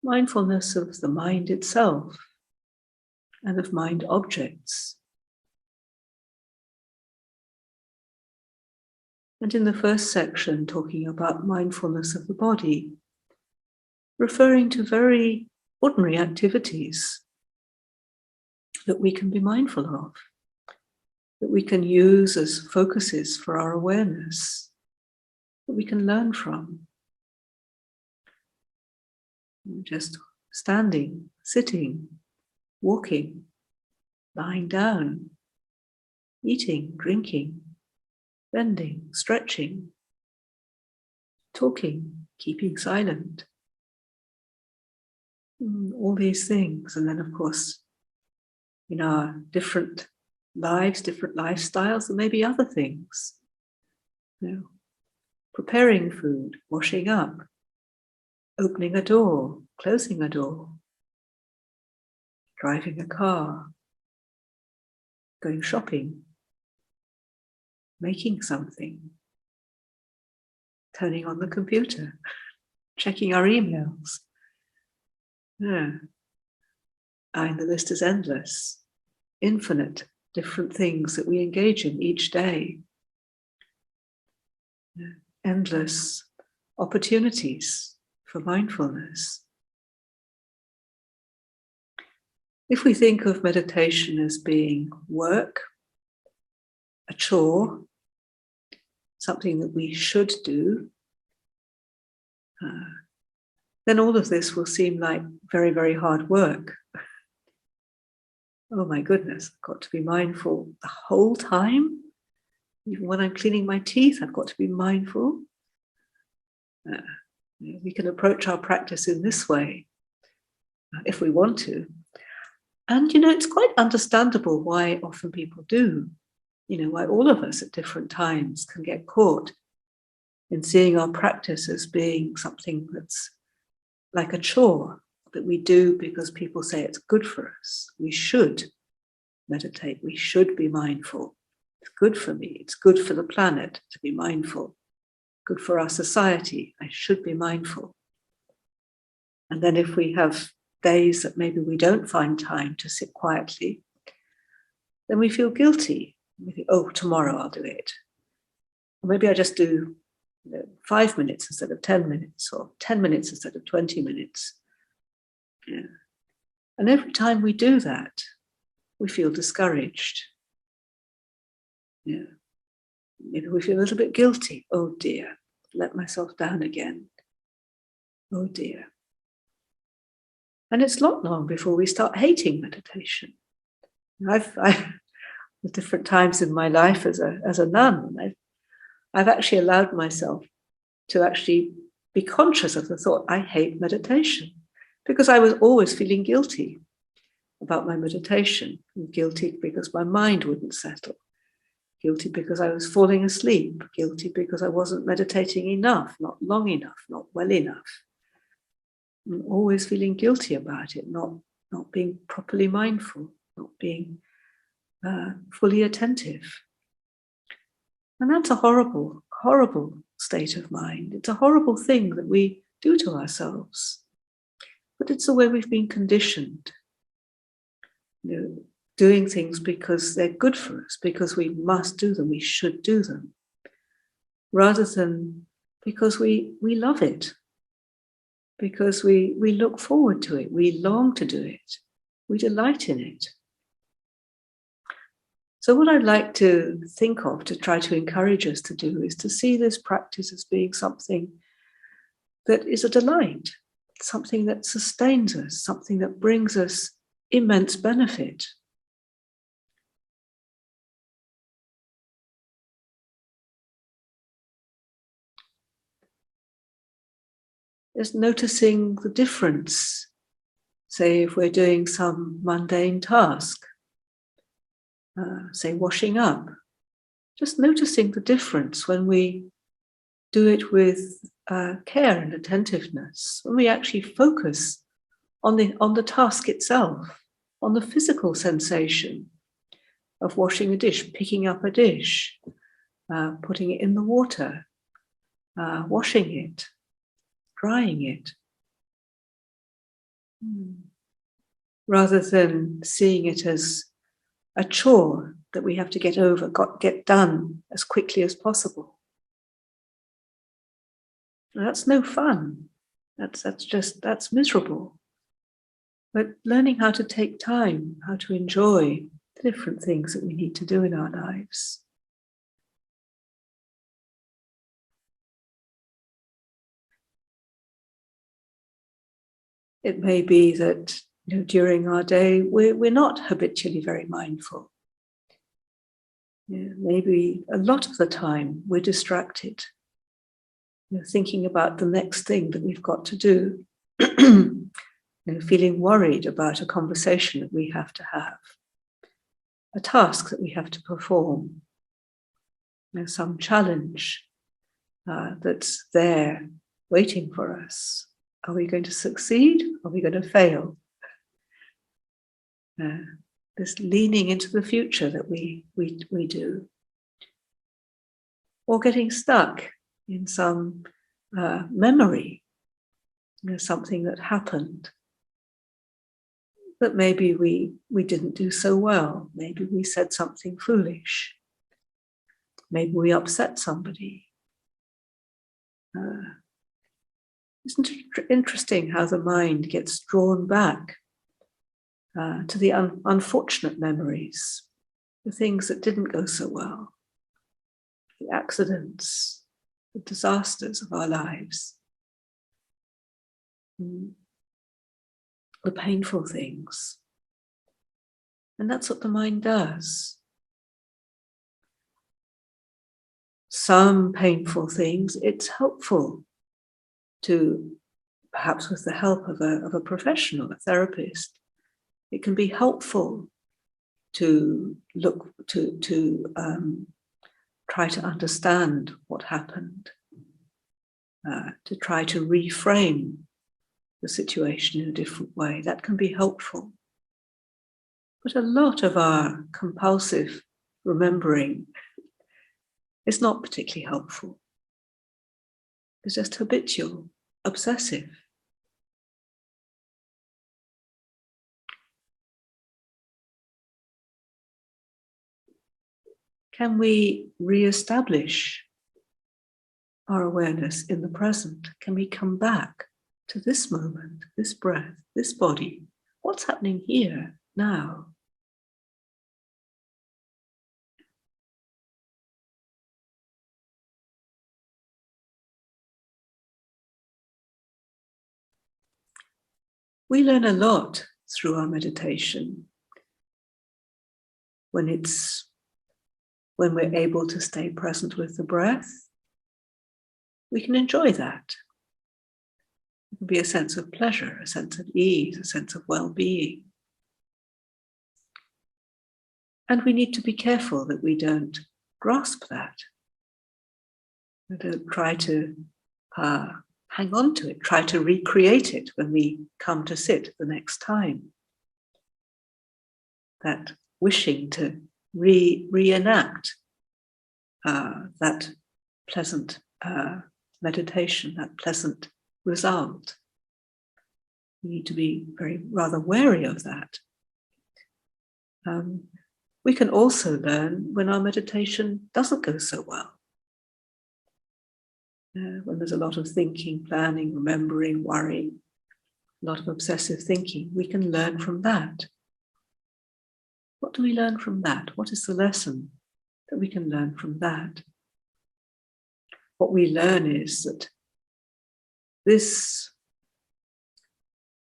mindfulness of the mind itself, and of mind objects. And in the first section, talking about mindfulness of the body, referring to very ordinary activities that we can be mindful of, that we can use as focuses for our awareness, that we can learn from. Just standing, sitting, walking, lying down, eating, drinking, bending, stretching, talking, keeping silent. All these things. And then, of course, in our different lives, different lifestyles, there may be other things. Preparing food, washing up, opening a door, closing a door, driving a car, going shopping, making something, turning on the computer, checking our emails. The list is endless, infinite different things that we engage in each day. Endless opportunities for mindfulness. If we think of meditation as being work, a chore, something that we should do, then all of this will seem like very, very hard work. oh my goodness, I've got to be mindful the whole time. Even when I'm cleaning my teeth, I've got to be mindful. We can approach our practice in this way if we want to. And, it's quite understandable why often people do. Why all of us at different times can get caught in seeing our practice as being something that's like a chore that we do because people say it's good for us. We should meditate. We should be mindful. It's good for me. It's good for the planet to be mindful. Good for our society. I should be mindful. And then if we have days that maybe we don't find time to sit quietly, then we feel guilty. We think, oh, tomorrow I'll do it. Or maybe I just do 5 minutes instead of 10 minutes, or 10 minutes instead of 20 minutes. Yeah. And every time we do that, we feel discouraged. Yeah. Maybe we feel a little bit guilty. Oh dear, let myself down again. Oh dear. And it's not long before we start hating meditation. I've at different times in my life as a nun, I've actually allowed myself to actually be conscious of the thought, I hate meditation, because I was always feeling guilty about my meditation. Guilty because my mind wouldn't settle. Guilty because I was falling asleep. Guilty because I wasn't meditating enough, not long enough, not well enough. I'm always feeling guilty about it, not being properly mindful, not being fully attentive. And that's a horrible, horrible state of mind. It's a horrible thing that we do to ourselves. But it's the way we've been conditioned. Doing things because they're good for us, because we must do them, we should do them, rather than because we love it, because we look forward to it, we long to do it, we delight in it. So what I'd like to think of, to try to encourage us to do, is to see this practice as being something that is a delight, something that sustains us, something that brings us immense benefit. Just noticing the difference. Say if we're doing some mundane task, say washing up, just noticing the difference when we do it with care and attentiveness, when we actually focus on the task itself, on the physical sensation of washing a dish, picking up a dish, putting it in the water, washing it, drying it. Rather than seeing it as a chore that we have to get done as quickly as possible. That's no fun. That's miserable. But learning how to take time, how to enjoy the different things that we need to do in our lives. It may be that during our day we're not habitually very mindful. Maybe a lot of the time we're distracted, thinking about the next thing that we've got to do, feeling worried about a conversation that we have to have, a task that we have to perform, some challenge that's there waiting for us. Are we going to succeed? Are we going to fail? This leaning into the future that we do. Or getting stuck in some memory, something that happened that maybe we didn't do so well. Maybe we said something foolish. Maybe we upset somebody. Isn't it interesting how the mind gets drawn back to the unfortunate memories, the things that didn't go so well, the accidents, the disasters of our lives, the painful things. And that's what the mind does. Some painful things, it's helpful to, perhaps with the help of a professional, a therapist, it can be helpful to look, to try to understand what happened, to try to reframe the situation in a different way. That can be helpful. But a lot of our compulsive remembering is not particularly helpful. It's just habitual, obsessive. Can we re-establish our awareness in the present? Can we come back to this moment, this breath, this body? What's happening here, now? We learn a lot through our meditation when we're able to stay present with the breath. We can enjoy that. It can be a sense of pleasure, a sense of ease, a sense of well-being. And we need to be careful that we don't grasp that. We don't try to hang on to it, try to recreate it when we come to sit the next time. That wishing to reenact that pleasant meditation, that pleasant result. We need to be rather wary of that. We can also learn when our meditation doesn't go so well. When there's a lot of thinking, planning, remembering, worrying, a lot of obsessive thinking, we can learn from that. What do we learn from that? What is the lesson that we can learn from that? What we learn is that this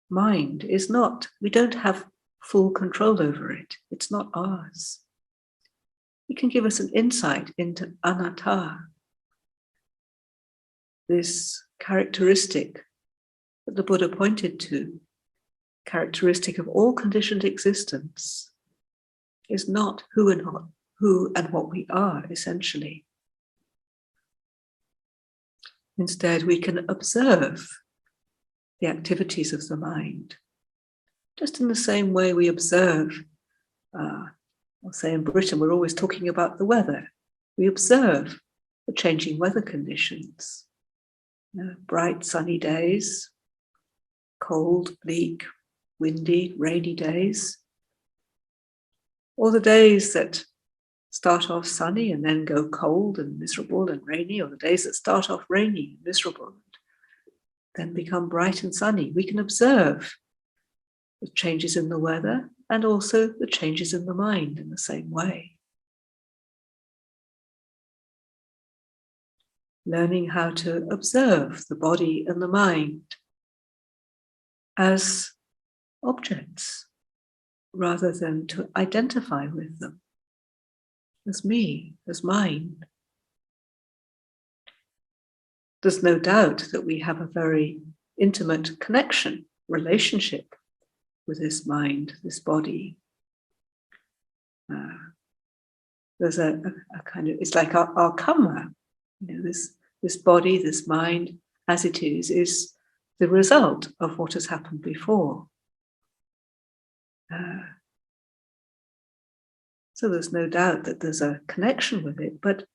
mind is not, we don't have full control over it. It's not ours. It can give us an insight into anatta, this characteristic that the Buddha pointed to, characteristic of all conditioned existence, is not who and what we are, essentially. Instead, we can observe the activities of the mind, just in the same way we observe, I'll say in Britain, we're always talking about the weather. We observe the changing weather conditions. Bright, sunny days, cold, bleak, windy, rainy days, or the days that start off sunny and then go cold and miserable and rainy, or the days that start off rainy and miserable and then become bright and sunny. We can observe the changes in the weather and also the changes in the mind in the same way. Learning how to observe the body and the mind as objects rather than to identify with them as me, as mine. There's no doubt that we have a very intimate connection, relationship with this mind, this body. There's a kind of, it's like our karma. This body, this mind, as it is the result of what has happened before. So there's no doubt that there's a connection with it, but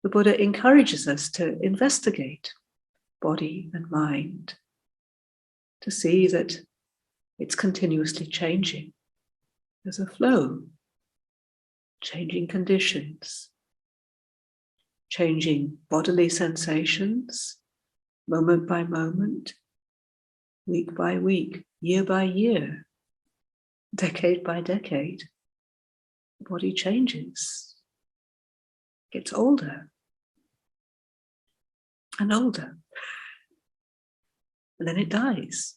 the Buddha encourages us to investigate body and mind, to see that it's continuously changing. There's a flow, changing conditions, changing bodily sensations, moment by moment, week by week, year by year, decade by decade. The body changes, gets older and older, and then it dies.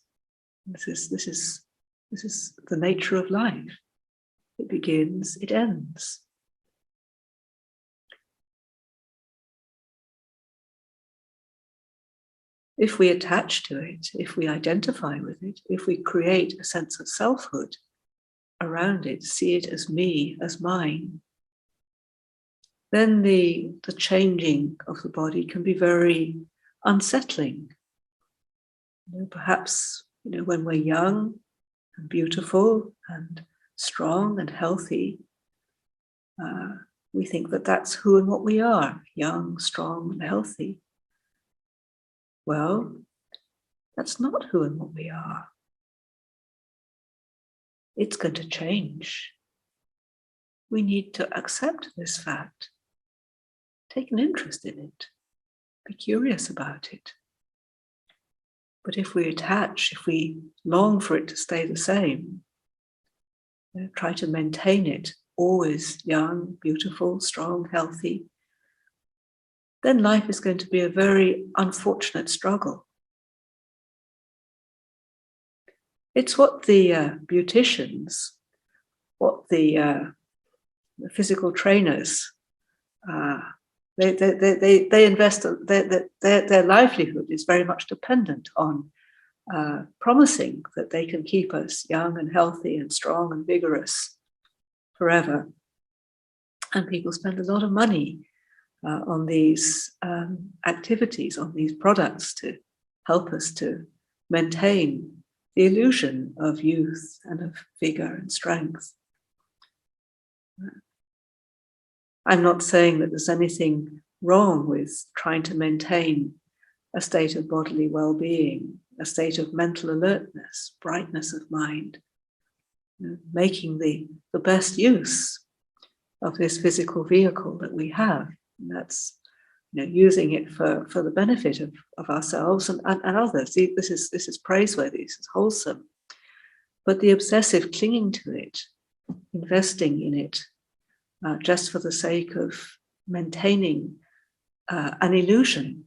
This is the nature of life. It begins, it ends. If we attach to it, if we identify with it, if we create a sense of selfhood around it, see it as me, as mine, then the changing of the body can be very unsettling. Perhaps, when we're young and beautiful and strong and healthy, we think that that's who and what we are, young, strong, and healthy. Well, that's not who and what we are. It's going to change. We need to accept this fact, take an interest in it, be curious about it. But if we attach, if we long for it to stay the same, try to maintain it, always young, beautiful, strong, healthy, then life is going to be a very unfortunate struggle. It's what the beauticians, what the physical trainers, they invest, their livelihood is very much dependent on promising that they can keep us young and healthy and strong and vigorous forever. And people spend a lot of money on these activities, on these products to help us to maintain the illusion of youth and of vigor and strength. I'm not saying that there's anything wrong with trying to maintain a state of bodily well-being, a state of mental alertness, brightness of mind, making the best use of this physical vehicle that we have. And that's using it for the benefit of ourselves and others. This is praiseworthy, this is wholesome. But the obsessive clinging to it, investing in it, just for the sake of maintaining an illusion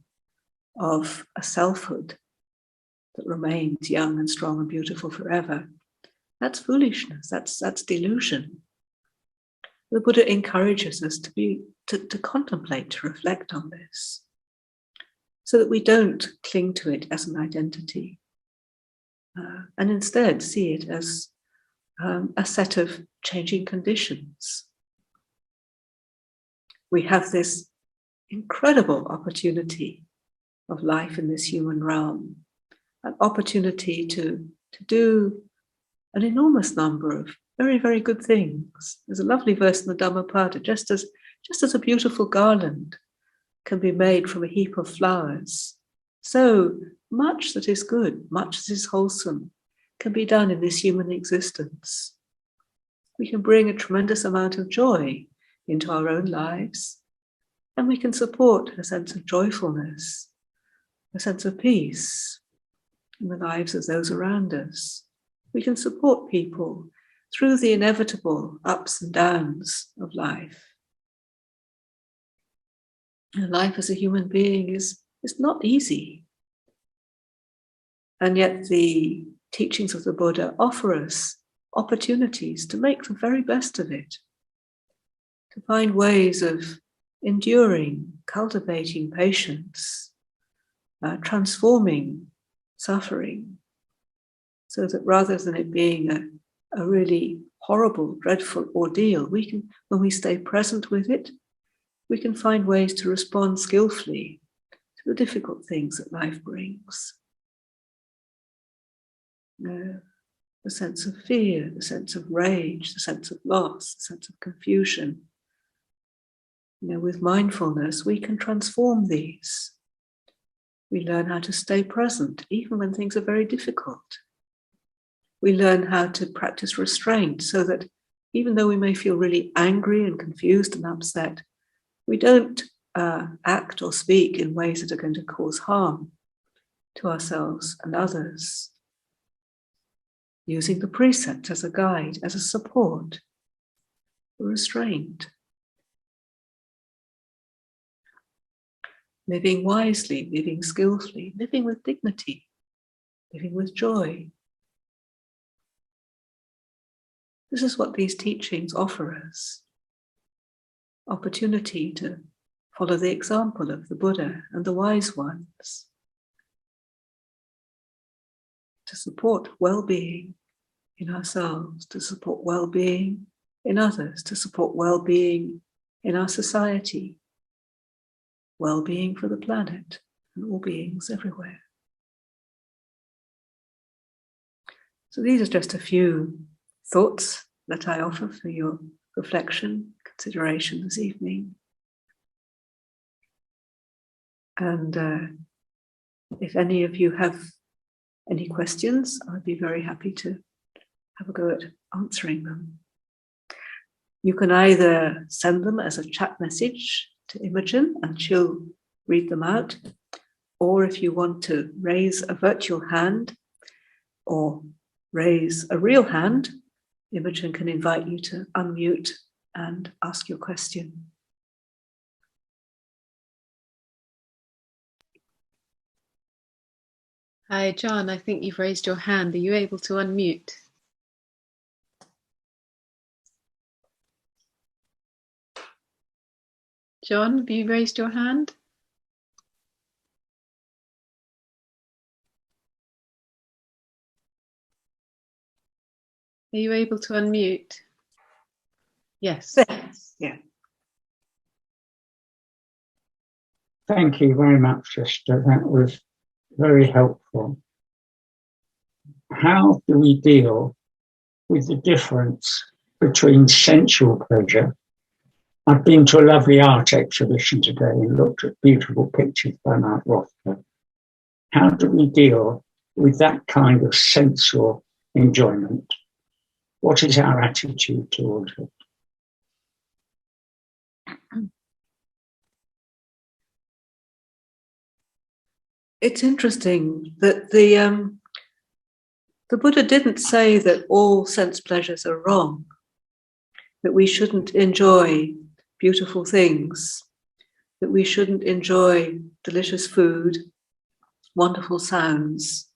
of a selfhood that remains young and strong and beautiful forever, that's foolishness, that's delusion. The Buddha encourages us to contemplate, to reflect on this, so that we don't cling to it as an identity, and instead see it as a set of changing conditions. We have this incredible opportunity of life in this human realm, an opportunity to do an enormous number of very, very good things. There's a lovely verse in the Dhammapada, just as a beautiful garland can be made from a heap of flowers, so much that is good, much that is wholesome, can be done in this human existence. We can bring a tremendous amount of joy into our own lives, and we can support a sense of joyfulness, a sense of peace in the lives of those around us. We can support people through the inevitable ups and downs of life. And life as a human being is not easy. And yet the teachings of the Buddha offer us opportunities to make the very best of it, to find ways of enduring, cultivating patience, transforming suffering, so that rather than it being a really horrible, dreadful ordeal, we can, when we stay present with it, we can find ways to respond skillfully to the difficult things that life brings. The sense of fear, the sense of rage, the sense of loss, the sense of confusion. With mindfulness, we can transform these. We learn how to stay present, even when things are very difficult. We learn how to practice restraint so that even though we may feel really angry and confused and upset, we don't act or speak in ways that are going to cause harm to ourselves and others. Using the precept as a guide, as a support, for restraint. Living wisely, living skillfully, living with dignity, living with joy. This is what these teachings offer us. Opportunity to follow the example of the Buddha and the wise ones, to support well-being in ourselves, to support well-being in others, to support well-being in our society, well-being for the planet and all beings everywhere. So these are just a few thoughts that I offer for your reflection, consideration this evening. And if any of you have any questions, I'd be very happy to have a go at answering them. You can either send them as a chat message to Imogen and she'll read them out, or if you want to raise a virtual hand or raise a real hand, Imogen can invite you to unmute and ask your question. Hi, John, I think you've raised your hand. Are you able to unmute? John, have you raised your hand? Are you able to unmute? Yes. Yeah. Thank you very much, Sister. That was very helpful. How do we deal with the difference between sensual pleasure? I've been to a lovely art exhibition today and looked at beautiful pictures by Mark Rothko. How do we deal with that kind of sensual enjoyment? What is our attitude towards it? It's interesting that the Buddha didn't say that all sense pleasures are wrong, that we shouldn't enjoy beautiful things, that we shouldn't enjoy delicious food, wonderful sounds,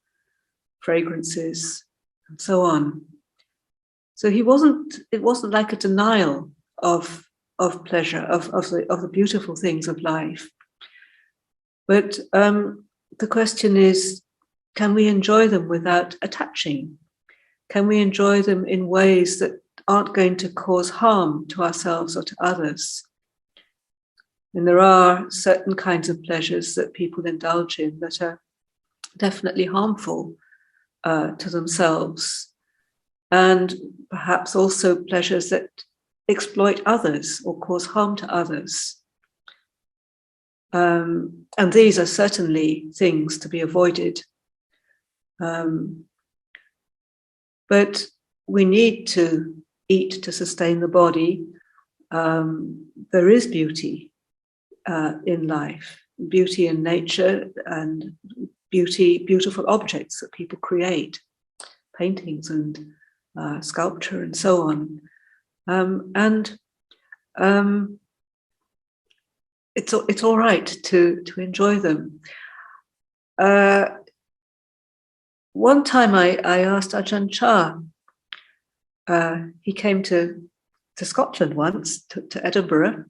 fragrances, and so on. So it wasn't like a denial of pleasure, of the beautiful things of life. But the question is, can we enjoy them without attaching? Can we enjoy them in ways that aren't going to cause harm to ourselves or to others? And there are certain kinds of pleasures that people indulge in that are definitely harmful to themselves, and perhaps also pleasures that exploit others or cause harm to others. And these are certainly things to be avoided. But we need to eat to sustain the body. There is beauty in life, beauty in nature, and beautiful objects that people create, paintings and sculpture and so on. It's all right to enjoy them. One time I asked Ajahn Chah, he came to Scotland once, to Edinburgh,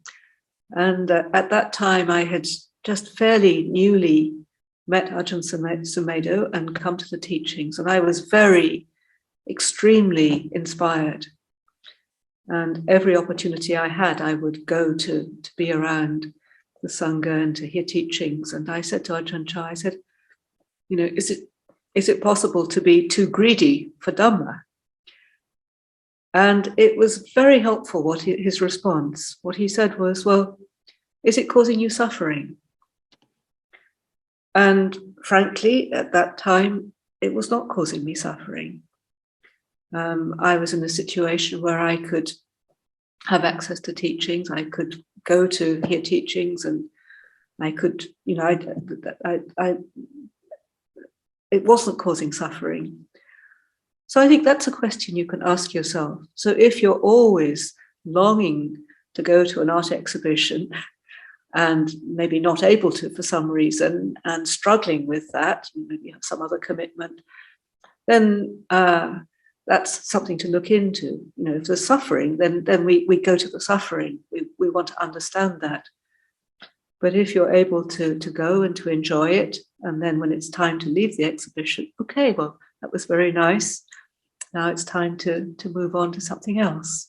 and at that time I had just fairly newly met Ajahn Sumedho and come to the teachings, and I was extremely inspired. And every opportunity I had, I would go to be around the Sangha and to hear teachings. And I said to Ajahn Chah, I said, is it possible to be too greedy for Dhamma? And it was very helpful his response. What he said was, well, is it causing you suffering? And frankly, at that time, it was not causing me suffering. I was in a situation where I could have access to teachings. I could go to hear teachings, and I could, it wasn't causing suffering. So I think that's a question you can ask yourself. So if you're always longing to go to an art exhibition and maybe not able to for some reason and struggling with that, maybe you have some other commitment, then that's something to look into. If there's suffering, then we go to the suffering. We want to understand that. But if you're able to go and to enjoy it, and then when it's time to leave the exhibition, okay, well, that was very nice. Now it's time to move on to something else.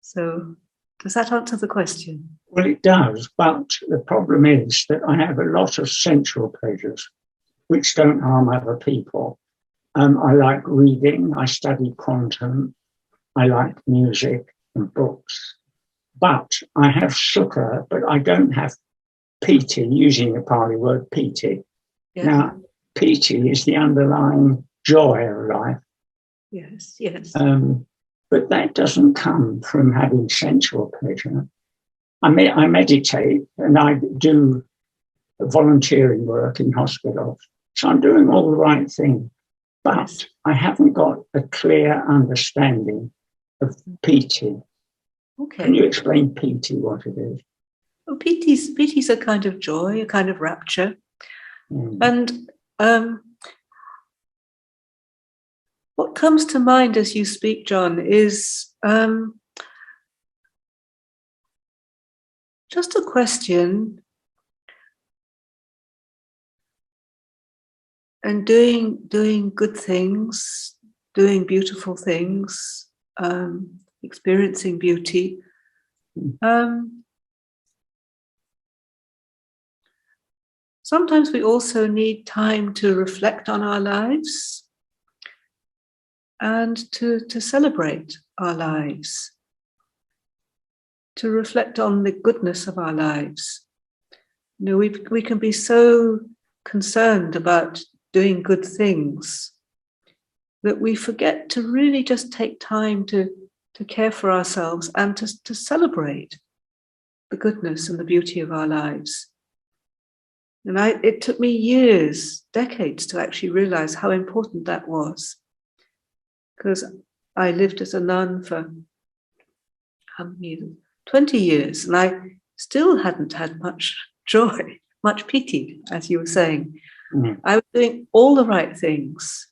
So does that answer the question? Well, it does, but the problem is that I have a lot of sensual pleasures which don't harm other people. I like reading, I study quantum, I like music and books, but I have sukha, but I don't have piti, using the Pali word piti. Yes. Now, piti is the underlying joy of life. Yes, yes. But that doesn't come from having sensual pleasure. I meditate and I do volunteering work in hospitals. So I'm doing all the right things, but Yes. I haven't got a clear understanding of piti. Okay. Can you explain piti, what it is? Well, piti's a kind of joy, a kind of rapture. And what comes to mind as you speak, John, is just a question. And doing good things, doing beautiful things, experiencing beauty. Sometimes we also need time to reflect on our lives and to celebrate our lives, to reflect on the goodness of our lives. We can be so concerned about doing good things that we forget to really just take time to care for ourselves and to celebrate the goodness and the beauty of our lives. And it took me years, decades, to actually realize how important that was, because I lived as a nun for 20 years, and I still hadn't had much joy, much piti, as you were saying. I was doing all the right things,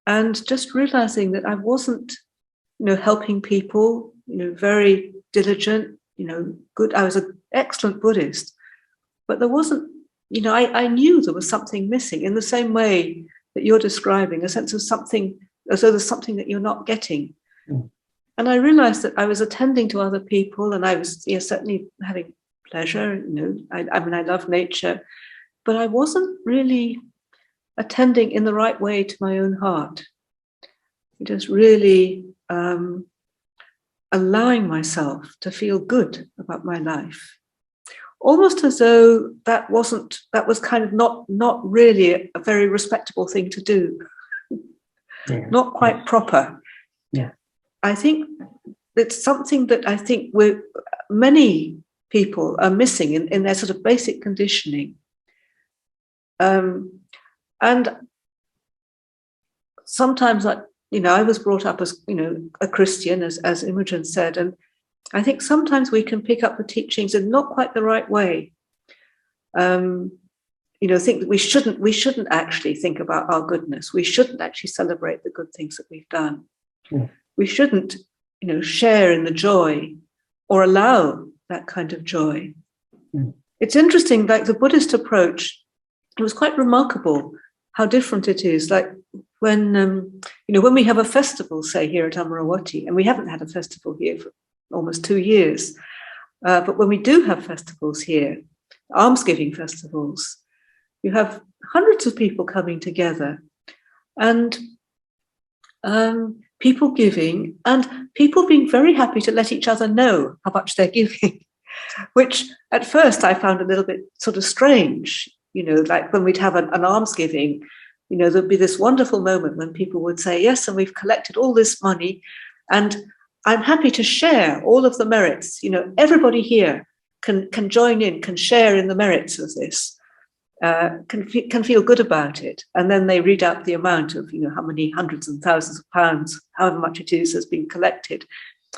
and just realizing that I wasn't, helping people, very diligent, good. I was an excellent Buddhist, but there wasn't, I knew there was something missing, in the same way that you're describing, a sense of something, as though there's something that you're not getting. And I realized that I was attending to other people, and I was certainly having pleasure. I love nature, but I wasn't really attending in the right way to my own heart. Just really allowing myself to feel good about my life, almost as though that was kind of not really a very respectable thing to do, not quite proper. Yeah, I think it's something that I think many people are missing in their sort of basic conditioning. And sometimes, I was brought up as, a Christian, as Imogen said, and I think sometimes we can pick up the teachings in not quite the right way. Think that we shouldn't actually think about our goodness. We shouldn't actually celebrate the good things that we've done. We shouldn't, share in the joy or allow that kind of joy. It's interesting, like the Buddhist approach, it was quite remarkable how different it is. Like when we have a festival, say here at Amaravati, and we haven't had a festival here for almost 2 years, but when we do have festivals here, almsgiving festivals, you have hundreds of people coming together, and people giving, and people being very happy to let each other know how much they're giving, which at first I found a little bit sort of strange. Like when we'd have an almsgiving, there'd be this wonderful moment when people would say, yes, and we've collected all this money, and I'm happy to share all of the merits. Everybody here can join in, can share in the merits of this, can feel good about it. And then they read out the amount of, how many hundreds and thousands of pounds, however much it is, has been collected.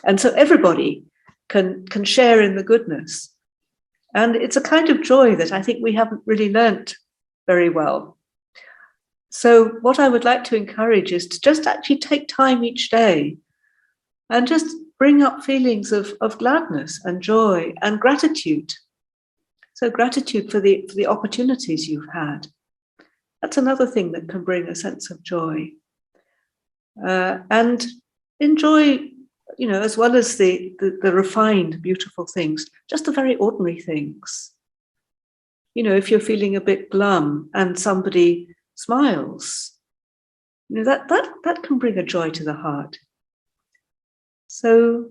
And so everybody can share in the goodness. And it's a kind of joy that I think we haven't really learnt very well. So what I would like to encourage is to just actually take time each day and just bring up feelings of gladness and joy and gratitude. So gratitude for the opportunities you've had. That's another thing that can bring a sense of joy. And enjoy, as well as the refined, beautiful things, just the very ordinary things. If you're feeling a bit glum and somebody smiles, that can bring a joy to the heart. So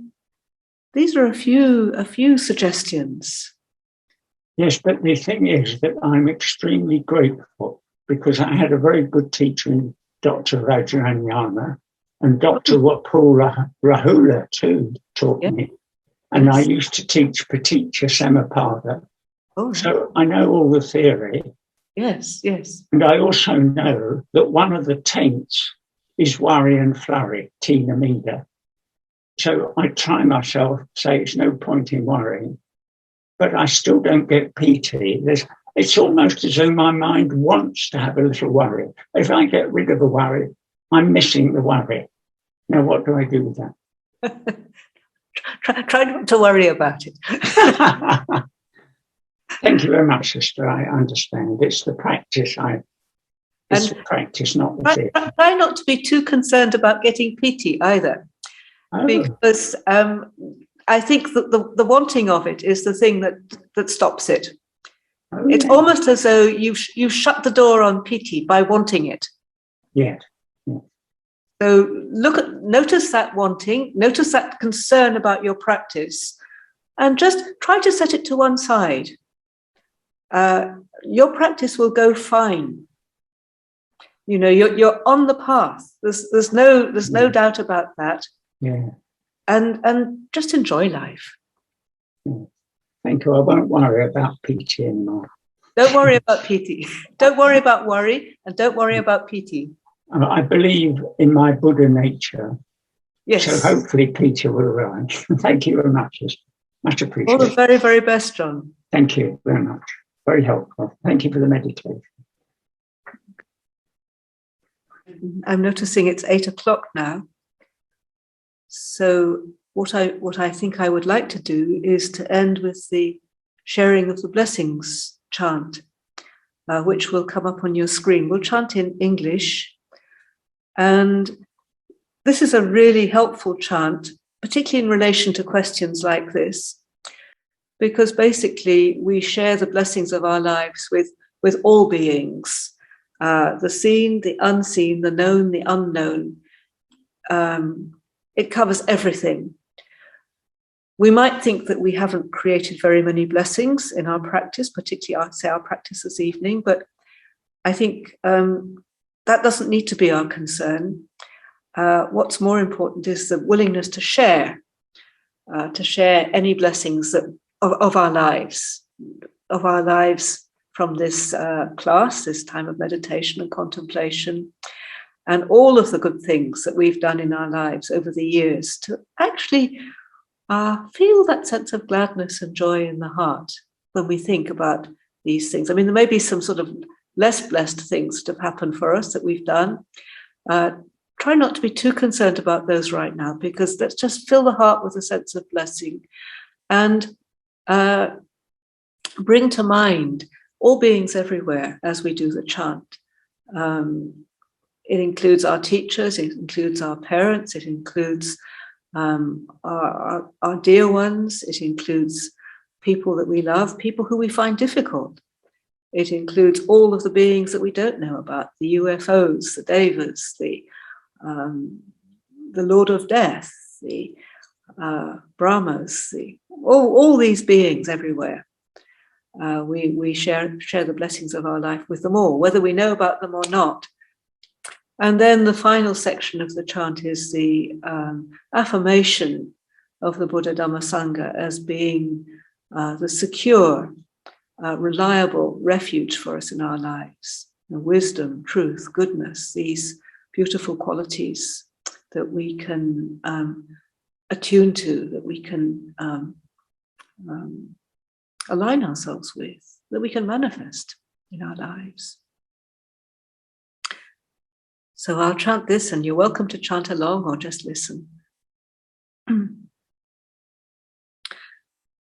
these are a few suggestions. Yes, but the thing is that I'm extremely grateful because I had a very good teacher in Dr. Rajanyana, and Dr. Wapula Rahula too taught me. And yes. I used to teach Paticca Samuppada. Oh, so I know all the theory. Yes, yes. And I also know that one of the taints is worry and flurry, tina mida. So I try myself, say it's no point in worrying, but I still don't get PT. It's almost as though my mind wants to have a little worry. If I get rid of a worry, I'm missing the worry. Now, what do I do with that? Try not to worry about it. Thank you very much, sister. I understand. It's the practice. It's the practice, not the theory. Try not to be too concerned about getting PT either. Oh. Because I think that the wanting of it is the thing that stops it. Oh, it's almost as though you shut the door on PT by wanting it. Yes. So notice that wanting, notice that concern about your practice, and just try to set it to one side. Your practice will go fine. You're on the path. There's no doubt about that. Yeah. And just enjoy life. Thank you. I won't worry about PT anymore. Don't worry about PT. Don't worry about worry, and don't worry about PT. I believe in my Buddha nature. Yes. So hopefully Peter will arrive. Thank you very much. Much appreciated. All the very, very best, John. Thank you very much. Very helpful. Thank you for the meditation. I'm noticing it's 8:00 now. So what I think I would like to do is to end with the sharing of the blessings chant, which will come up on your screen. We'll chant in English. And this is a really helpful chant, particularly in relation to questions like this, because basically we share the blessings of our lives with all beings, the seen, the unseen, the known, the unknown. It covers everything. We might think that we haven't created very many blessings in our practice, particularly I'd say our practice this evening, but I think that doesn't need to be our concern. What's more important is the willingness to share any blessings of our lives from this class, this time of meditation and contemplation, and all of the good things that we've done in our lives over the years to actually feel that sense of gladness and joy in the heart when we think about these things. I mean, there may be some sort of less blessed things that have happened for us that we've done. Try not to be too concerned about those right now, because let's just fill the heart with a sense of blessing and bring to mind all beings everywhere as we do the chant. It includes our teachers, it includes our parents, it includes our dear ones, it includes people that we love, people who we find difficult. It includes all of the beings that we don't know about, the UFOs, the Devas, the Lord of Death, the Brahmas, all these beings everywhere. We share the blessings of our life with them all, whether we know about them or not. And then the final section of the chant is the affirmation of the Buddha Dhamma Sangha as being the secure, reliable refuge for us in our lives. Wisdom, truth, goodness, these beautiful qualities that we can attune to, that we can align ourselves with, that we can manifest in our lives. So I'll chant this and you're welcome to chant along or just listen.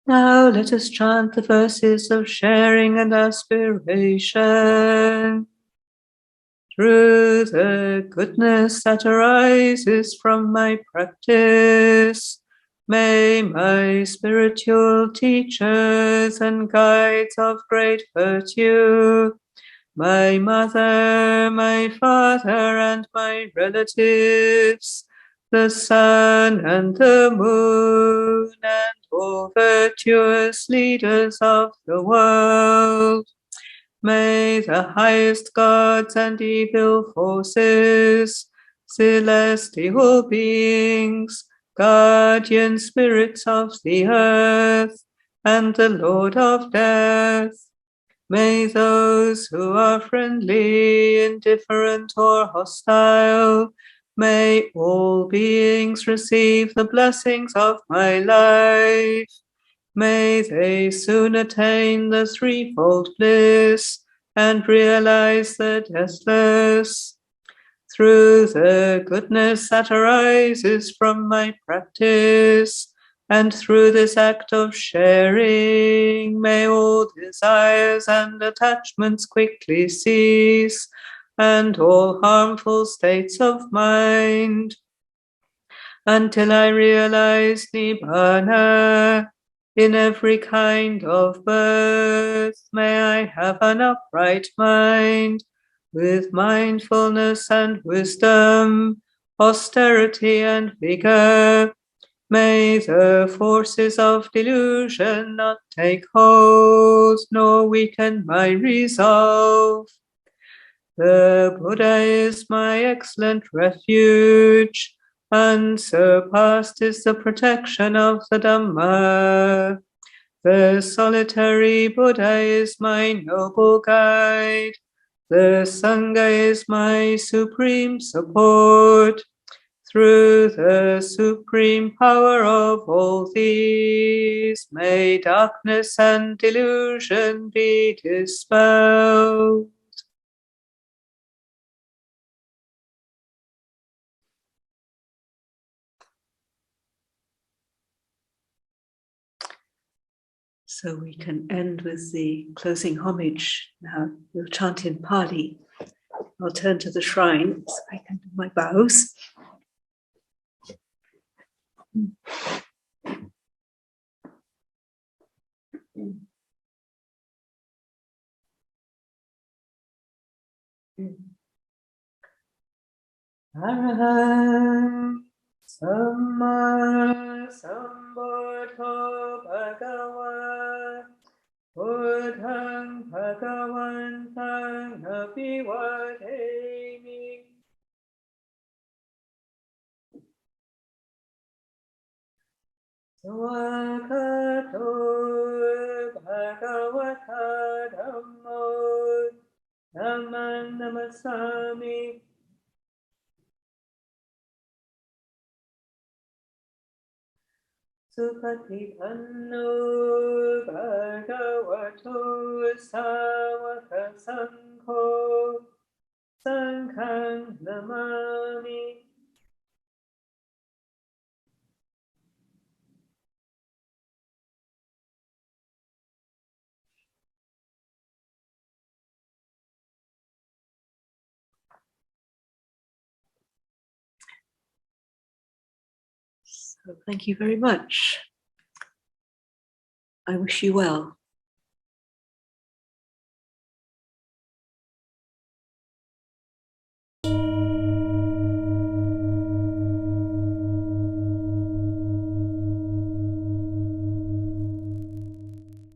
Now let us chant the verses of sharing and aspiration. Through the goodness that arises from my practice, may my spiritual teachers and guides of great virtue, my mother, my father, and my relatives, the sun and the moon, and all virtuous leaders of the world, may the highest gods and evil forces, celestial beings, guardian spirits of the earth, and the Lord of death, may those who are friendly, indifferent, or hostile, may all beings receive the blessings of my life. May they soon attain the threefold bliss and realize the deathless. Through the goodness that arises from my practice, and through this act of sharing, may all desires and attachments quickly cease, and all harmful states of mind, until I realize Nibbana. In every kind of birth, may I have an upright mind, with mindfulness and wisdom, austerity and vigor. May the forces of delusion not take hold, nor weaken my resolve. The Buddha is my excellent refuge. Unsurpassed is the protection of the Dhamma. The solitary Buddha is my noble guide. The Sangha is my supreme support. Through the supreme power of all these, may darkness and delusion be dispelled. So we can end with the closing homage now. We'll chant in Pali. I'll turn to the shrine so I can do my bows. Arahant Samma Sambuddho Bhagava Buddhang Bhagavantang Abhivademi. Swakato Bhagavata Dhammo Dhammam Namasami. Supatipanno Bhagavato Sāvaka Saṅgho Saṅghang Namami. So thank you very much. I wish you well.